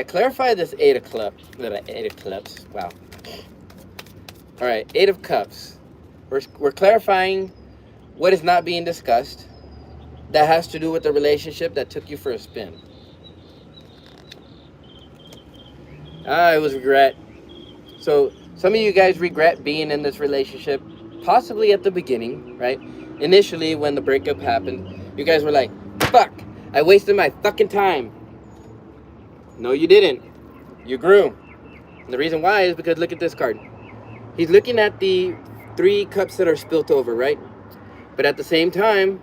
S1: clarify this Eight of Clubs. Wow. All right, Eight of Cups. We're clarifying what is not being discussed that has to do with the relationship that took you for a spin. It was regret. So some of you guys regret being in this relationship, possibly at the beginning, right? Initially, when the breakup happened, you guys were like, fuck, I wasted my fucking time. No, you didn't. You grew. And the reason why is because look at this card. He's looking at the 3 cups that are spilt over, right? But at the same time,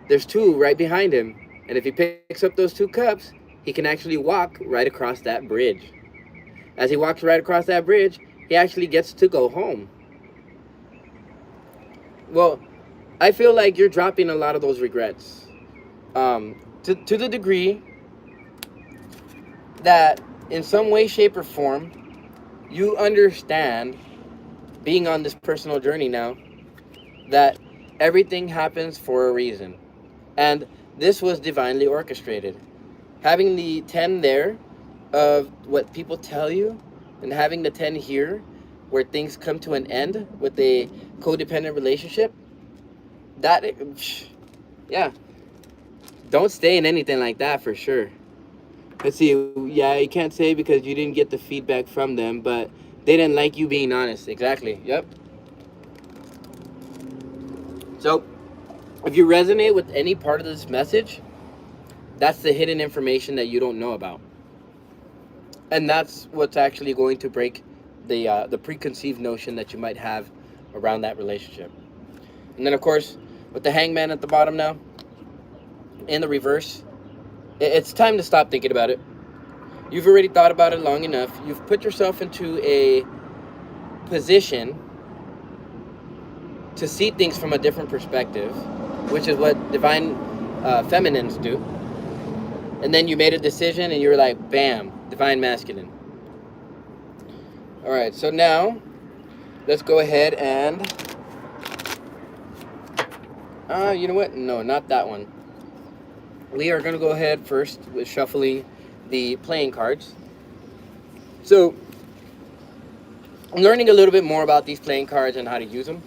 S1: there's 2 right behind him. And if he picks up those 2 cups, he can actually walk right across that bridge. As he walks right across that bridge, he actually gets to go home. Well, I feel like you're dropping a lot of those regrets. To the degree that in some way, shape, or form, you understand, being on this personal journey now, that everything happens for a reason. And this was divinely orchestrated. having the 10 there of what people tell you, and having the 10 here where things come to an end with a codependent relationship, that, yeah, don't stay in anything like that for sure. Let's see, yeah, you can't say because you didn't get the feedback from them, but they didn't like you being honest. Exactly, yep. So, if you resonate with any part of this message, that's the hidden information that you don't know about. And that's what's actually going to break the preconceived notion that you might have around that relationship. And then, of course, with the hangman at the bottom now, in the reverse, it's time to stop thinking about it. You've already thought about it long enough. You've put yourself into a position to see things from a different perspective, which is what divine feminines do. And then you made a decision and you were like, bam, divine masculine. All right, so now let's go ahead and, you know what? No, not that one. We are going to go ahead first with shuffling the playing cards. So, I'm learning a little bit more about these playing cards and how to use them.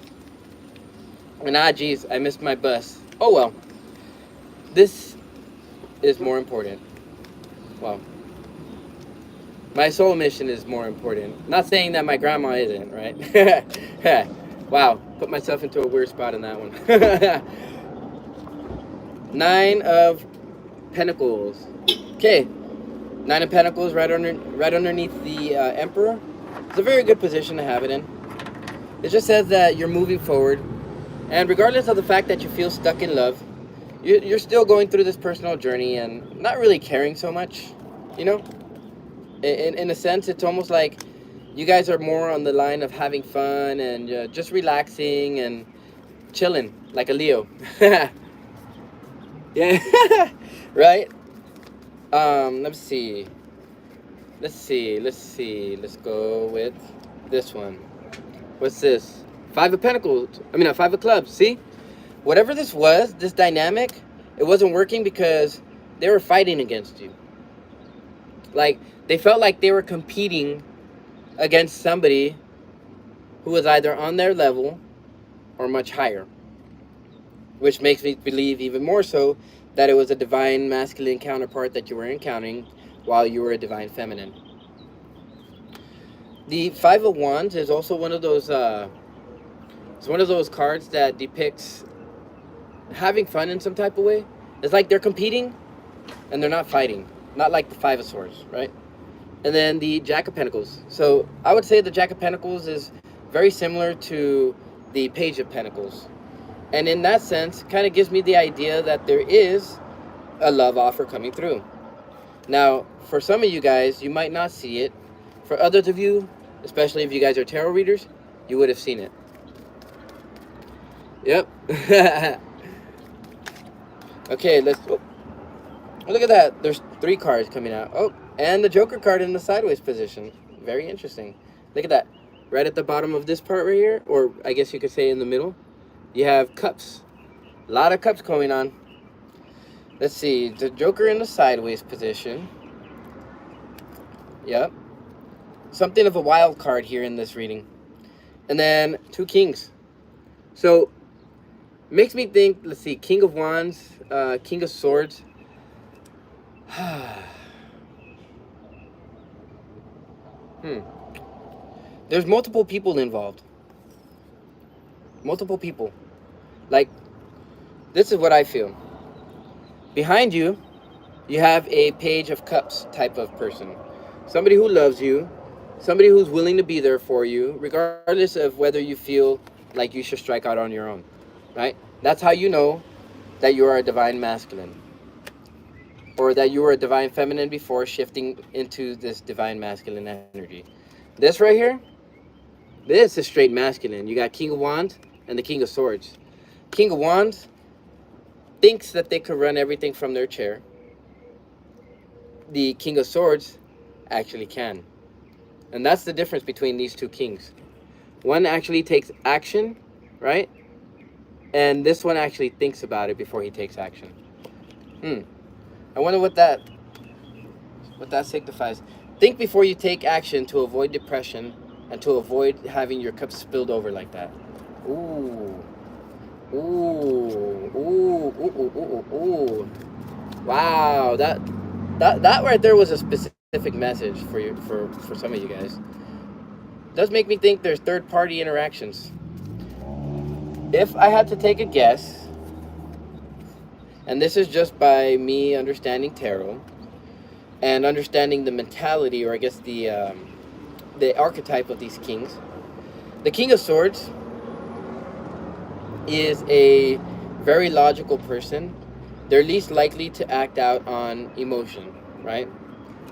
S1: And geez, I missed my bus. Oh well. This is more important. Well, my soul mission is more important. Not saying that my grandma isn't, right? Wow, put myself into a weird spot in that one. 9 of Pentacles. Okay, 9 of Pentacles right underneath the Emperor. It's a very good position to have it in. It just says that you're moving forward, and regardless of the fact that you feel stuck in love, you're still going through this personal journey and not really caring so much, you know? In a sense, it's almost like you guys are more on the line of having fun and just relaxing and chilling, like a Leo. Yeah, right? Let's see. Let's go with this one. What's this? 5 of Pentacles. 5 of Clubs. See? Whatever this was, this dynamic, it wasn't working because they were fighting against you. Like, they felt like they were competing against somebody who was either on their level or much higher. Which makes me believe even more so that it was a divine masculine counterpart that you were encountering while you were a divine feminine. The 5 of Wands is also one of those it's one of those cards that depicts having fun in some type of way. It's like they're competing and they're not fighting. Not like the 5 of Swords, right? And then the Jack of Pentacles. So I would say the Jack of Pentacles is very similar to the Page of Pentacles. And in that sense, kind of gives me the idea that there is a love offer coming through. Now, for some of you guys, you might not see it. For others of you, especially if you guys are tarot readers, you would have seen it. Yep. Okay, let's... Oh, look at that. There's 3 cards coming out. Oh, and the Joker card in the sideways position. Very interesting. Look at that. Right at the bottom of this part right here, or I guess you could say in the middle, you have cups. A lot of cups going on. Let's see. The Joker in the sideways position. Yep. Something of a wild card here in this reading. And then 2 Kings. So, makes me think, let's see, King of Wands, King of Swords. There's multiple people involved. Multiple people. Like, this is what I feel. Behind you, you have a Page of Cups type of person. Somebody who loves you. Somebody who's willing to be there for you, regardless of whether you feel like you should strike out on your own. Right? That's how you know that you are a divine masculine. Or that you were a divine feminine before shifting into this divine masculine energy. This right here, this is straight masculine. You got King of Wands and the King of Swords. King of Wands thinks that they could run everything from their chair. The King of Swords actually can. And that's the difference between these 2 kings. One actually takes action, right? And this one actually thinks about it before he takes action. I wonder what that what that signifies. Think before you take action to avoid depression and to avoid having your cup spilled over like that. Ooh. Ooh. Ooh. Ooh. Ooh. Ooh. Ooh. Ooh. Wow. That right there was a specific message for you, for some of you guys. Does make me think there's third-party interactions. If I had to take a guess, and this is just by me understanding tarot and understanding the mentality, or I guess the archetype of these kings. The King of Swords is a very logical person. They're least likely to act out on emotion, right?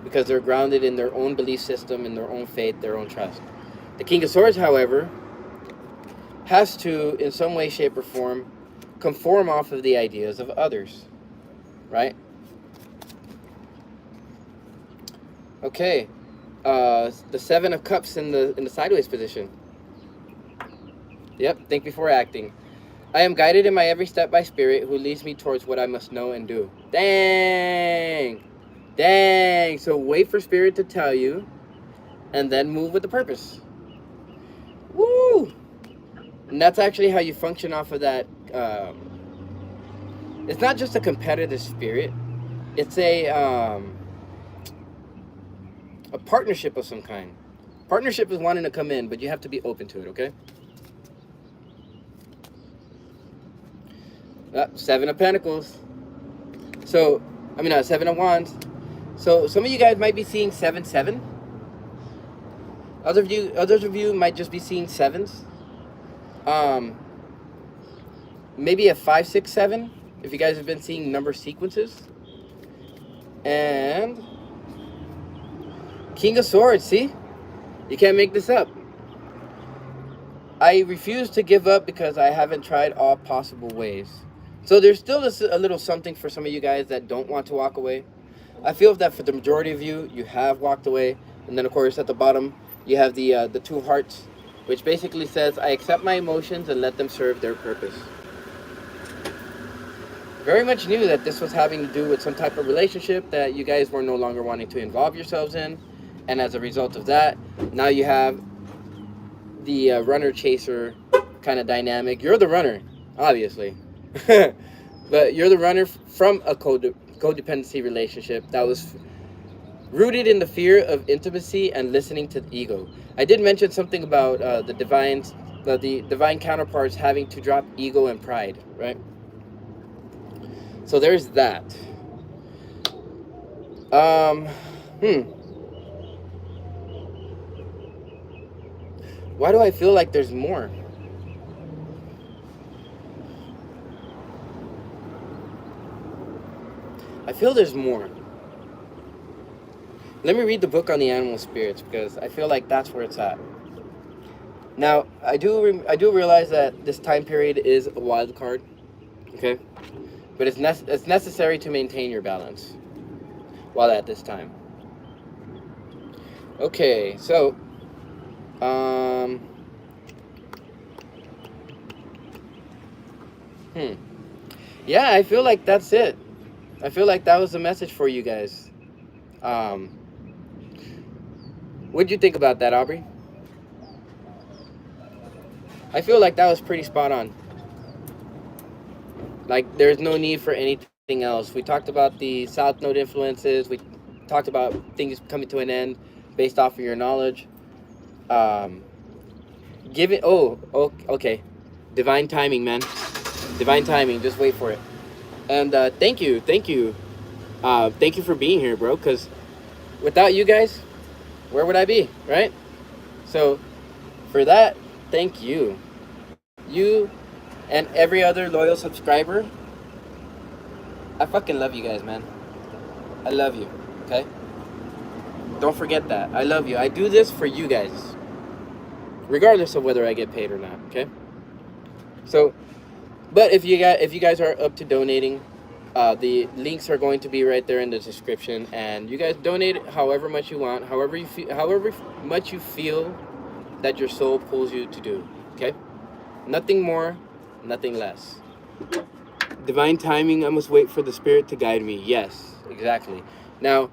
S1: Because they're grounded in their own belief system, in their own faith, their own trust. The King of Swords, however, has to, in some way, shape, or form, conform off of the ideas of others, right? Okay, the Seven of Cups in the sideways position. Yep, think before acting. I am guided in my every step by Spirit, who leads me towards what I must know and do. Dang! Dang! So wait for Spirit to tell you, and then move with the purpose. Woo! And that's actually how you function off of that. It's not just a competitive spirit. It's a partnership of some kind. Partnership is wanting to come in, but you have to be open to it, okay? Seven of Pentacles. So, Seven of Wands. So, some of you guys might be seeing 7-7. Others of you might just be seeing sevens. Maybe a 5-6-7, if you guys have been seeing number sequences. And King of Swords, see? You can't make this up. I refuse to give up because I haven't tried all possible ways. So there's still a little something for some of you guys that don't want to walk away. I feel that for the majority of you, you have walked away. And then, of course, at the bottom, you have the two hearts, which basically says, I accept my emotions and let them serve their purpose. Very much knew that this was having to do with some type of relationship that you guys were no longer wanting to involve yourselves in. And as a result of that, now you have the runner-chaser kind of dynamic. You're the runner, obviously. But you're the runner from a codependency relationship that was rooted in the fear of intimacy and listening to the ego. I did mention something about the divine counterparts having to drop ego and pride, right? So there's that. Why do I feel like there's more? I feel there's more. Let me read the book on the animal spirits, because I feel like that's where it's at. Now, I do realize that this time period is a wild card, okay? But it's necessary to maintain your balance while at this time. Okay, so yeah, I feel like that's it. I feel like that was the message for you guys. What'd you think about that, Aubrey? I feel like that was pretty spot on. Like, there's no need for anything else. We talked about the South Node influences. We talked about things coming to an end based off of your knowledge. Okay. Divine timing, man. Divine timing. Just wait for it. And thank you. Thank you for being here, bro. Because without you guys, where would I be, right? So for that, thank you. You and every other loyal subscriber. I fucking love you guys, man. I love you, okay? Don't forget that. I love you. I do this for you guys, regardless of whether I get paid or not, okay? So, but if you guys are up to donating, the links are going to be right there in the description, and you guys donate however much you want, however much you feel that your soul pulls you to do, okay? Nothing more, nothing less. Divine timing, I must wait for the spirit to guide me. Yes, exactly. Now,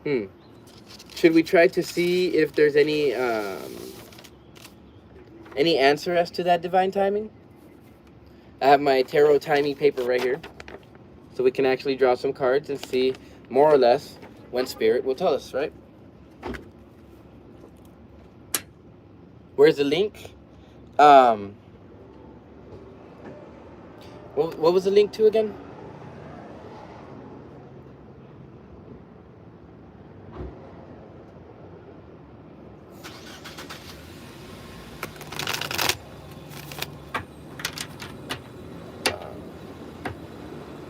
S1: Should we try to see if there's any answer as to that divine timing? I have my tarot timing paper right here, so we can actually draw some cards and see more or less when Spirit will tell us, right? Where's the link? What was the link to again?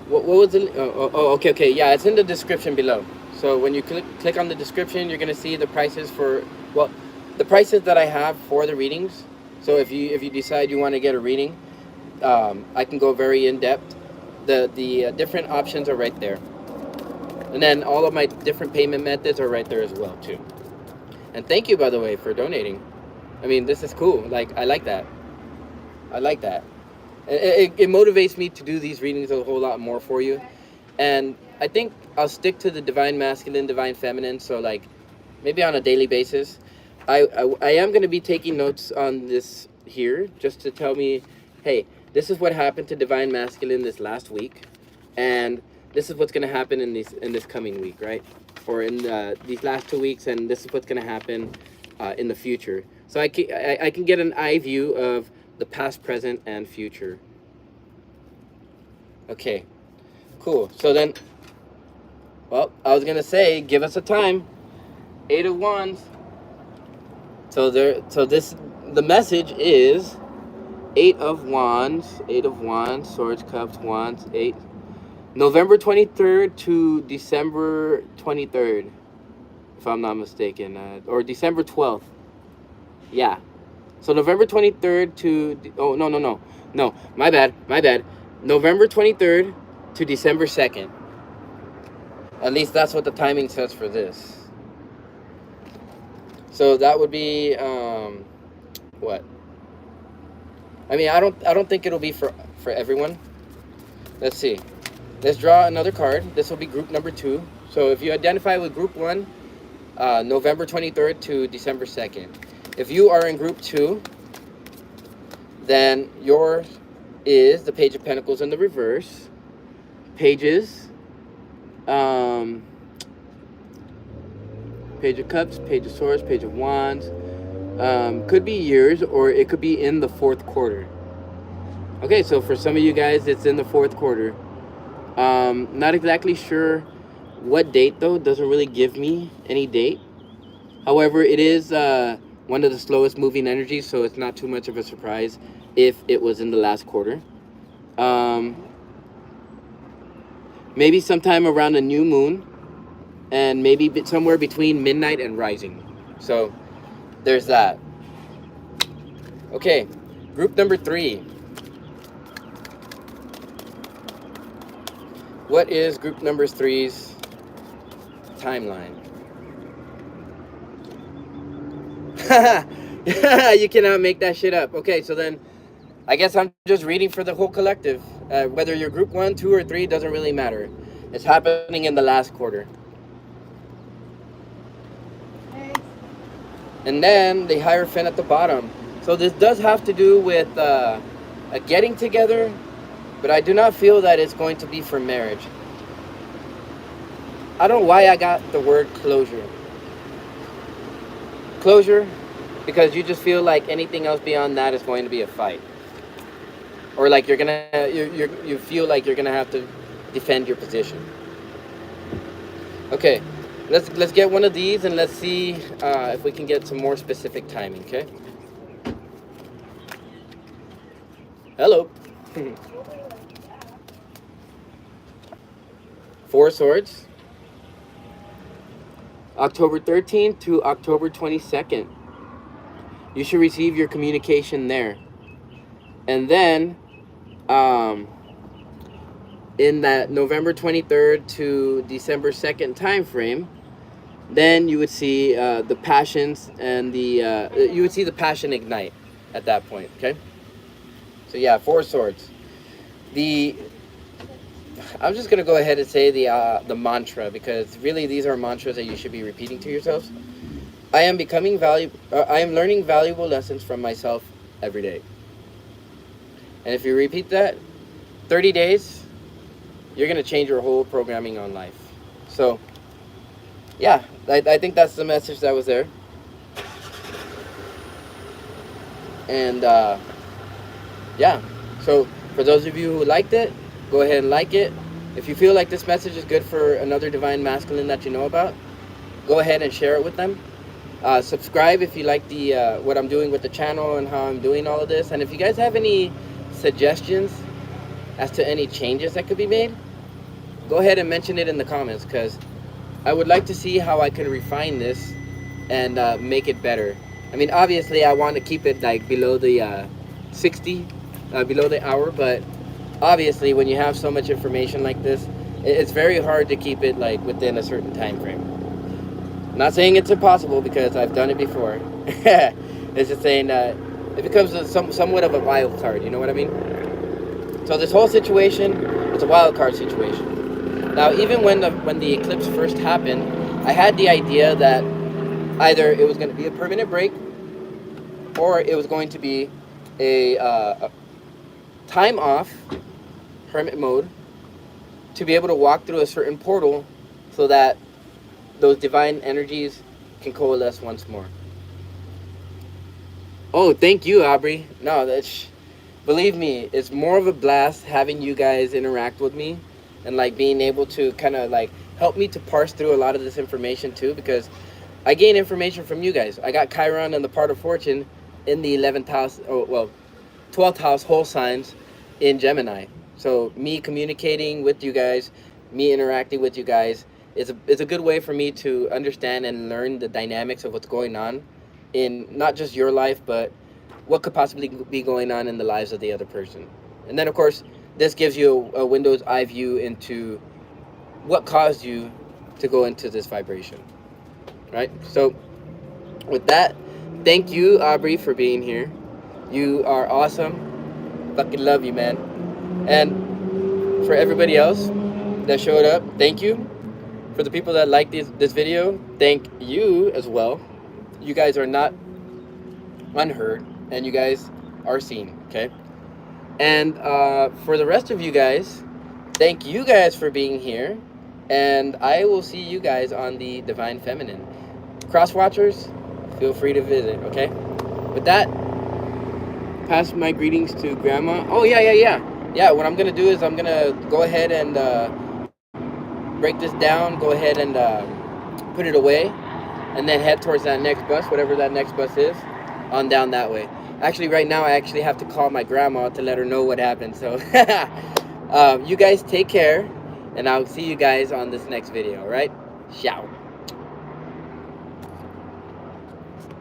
S1: What was the? Okay. Yeah, it's in the description below. So when you click on the description, you're gonna see the prices for the prices that I have for the readings. So if you decide you want to get a reading, I can go very in depth. The different options are right there, and then all of my different payment methods are right there as well too. And thank you, by the way, for donating. I mean, this is cool. Like, I like that. I like that. It motivates me to do these readings a whole lot more for you. And I think I'll stick to the divine masculine, divine feminine. So, like, maybe on a daily basis. I am going to be taking notes on this here just to tell me, hey, this is what happened to divine masculine this last week. And this is what's going to happen in this coming week, right? Or in these last 2 weeks. And this is what's going to happen in the future. So I can get an eye view of the past, present, and future. Okay, cool. So then, well, I was gonna say, give us a time. 8 of Wands. So the message is 8 of Wands, Swords, Cups, Wands, 8. November 23rd to December 23rd, if I'm not mistaken, or December 12th. Yeah. So November 23rd to, no, my bad. November 23rd to December 2nd. At least that's what the timing says for this. So that would be, what? I mean, I don't think it'll be for everyone. Let's see. Let's draw another card. This will be group number 2. So if you identify with group 1, November 23rd to December 2nd. If you are in group 2, then yours is the Page of Pentacles in the reverse. Pages. Page of Cups, Page of Swords, Page of Wands. Could be years, or it could be in the 4th quarter. Okay, so for some of you guys, it's in the 4th quarter. Not exactly sure what date, though. Doesn't really give me any date. However, it is one of the slowest moving energies, so it's not too much of a surprise if it was in the last quarter. Maybe sometime around a new moon, and maybe somewhere between midnight and rising. So there's that. Okay, group number 3. What is group number 3's timeline? You cannot make that shit up. Okay, so then I guess I'm just reading for the whole collective. Whether you're group 1, 2, or 3 doesn't really matter. It's happening in the last quarter. And then the Hierophant at the bottom. So this does have to do with a getting together, but I do not feel that it's going to be for marriage. I don't know why I got the word closure. Closure, because you just feel like anything else beyond that is going to be a fight. Or like you feel like you're gonna have to defend your position. Okay, let's get one of these and let's see if we can get some more specific timing. Okay. Hello. 4 Swords. October 13th to October 22nd. You should receive your communication there. And then, in that November 23rd to December 2nd time frame, then you would see the passions and you would see the passion ignite at that point. Okay. So yeah, 4 Swords. The I'm just gonna go ahead and say the mantra, because really these are mantras that you should be repeating to yourselves. I am I am learning valuable lessons from myself every day. And if you repeat that 30 days, you're gonna change your whole programming on life. So yeah, I think that's the message that was there. And yeah, so for those of you who liked it, go ahead and like it. If you feel like this message is good for another divine masculine that you know about, go ahead and share it with them. Subscribe if you like the what I'm doing with the channel and how I'm doing all of this. And if you guys have any suggestions as to any changes that could be made, go ahead and mention it in the comments, because I would like to see how I can refine this and make it better. I mean, obviously I want to keep it like below the 60, below the hour, but obviously when you have so much information like this, it's very hard to keep it like within a certain time frame. I'm not saying it's impossible, because I've done it before. It's just saying that it becomes somewhat of a wild card, you know what I mean? So this whole situation, it's a wild card situation. Now, even when the eclipse first happened, I had the idea that either it was going to be a permanent break, or it was going to be a time off, hermit mode, to be able to walk through a certain portal so that those divine energies can coalesce once more. Oh, thank you, Aubrey. No, believe me, it's more of a blast having you guys interact with me and like being able to kind of like help me to parse through a lot of this information too, because I gain information from you guys. I got Chiron and the part of fortune in the 11th house, 12th house whole signs in Gemini. So me communicating with you guys, me interacting with you guys, it's a good way for me to understand and learn the dynamics of what's going on in not just your life, but what could possibly be going on in the lives of the other person. And then, of course, this gives you a window's eye view into what caused you to go into this vibration, right? So with that, thank you, Aubrey, for being here. You are awesome. Fucking love you, man. And for everybody else that showed up, thank you. For the people that like this video, thank you as well. You guys are not unheard, and you guys are seen, okay? And for the rest of you guys, thank you guys for being here, and I will see you guys on the Divine Feminine. Cross watchers, feel free to visit, okay? With that, pass my greetings to Grandma. Oh, yeah, what I'm gonna do is I'm gonna go ahead and break this down, go ahead and put it away, and then head towards that next bus, whatever that next bus is, on down that way. Actually, right now, I actually have to call my grandma to let her know what happened. So you guys take care, and I'll see you guys on this next video, all right? Ciao.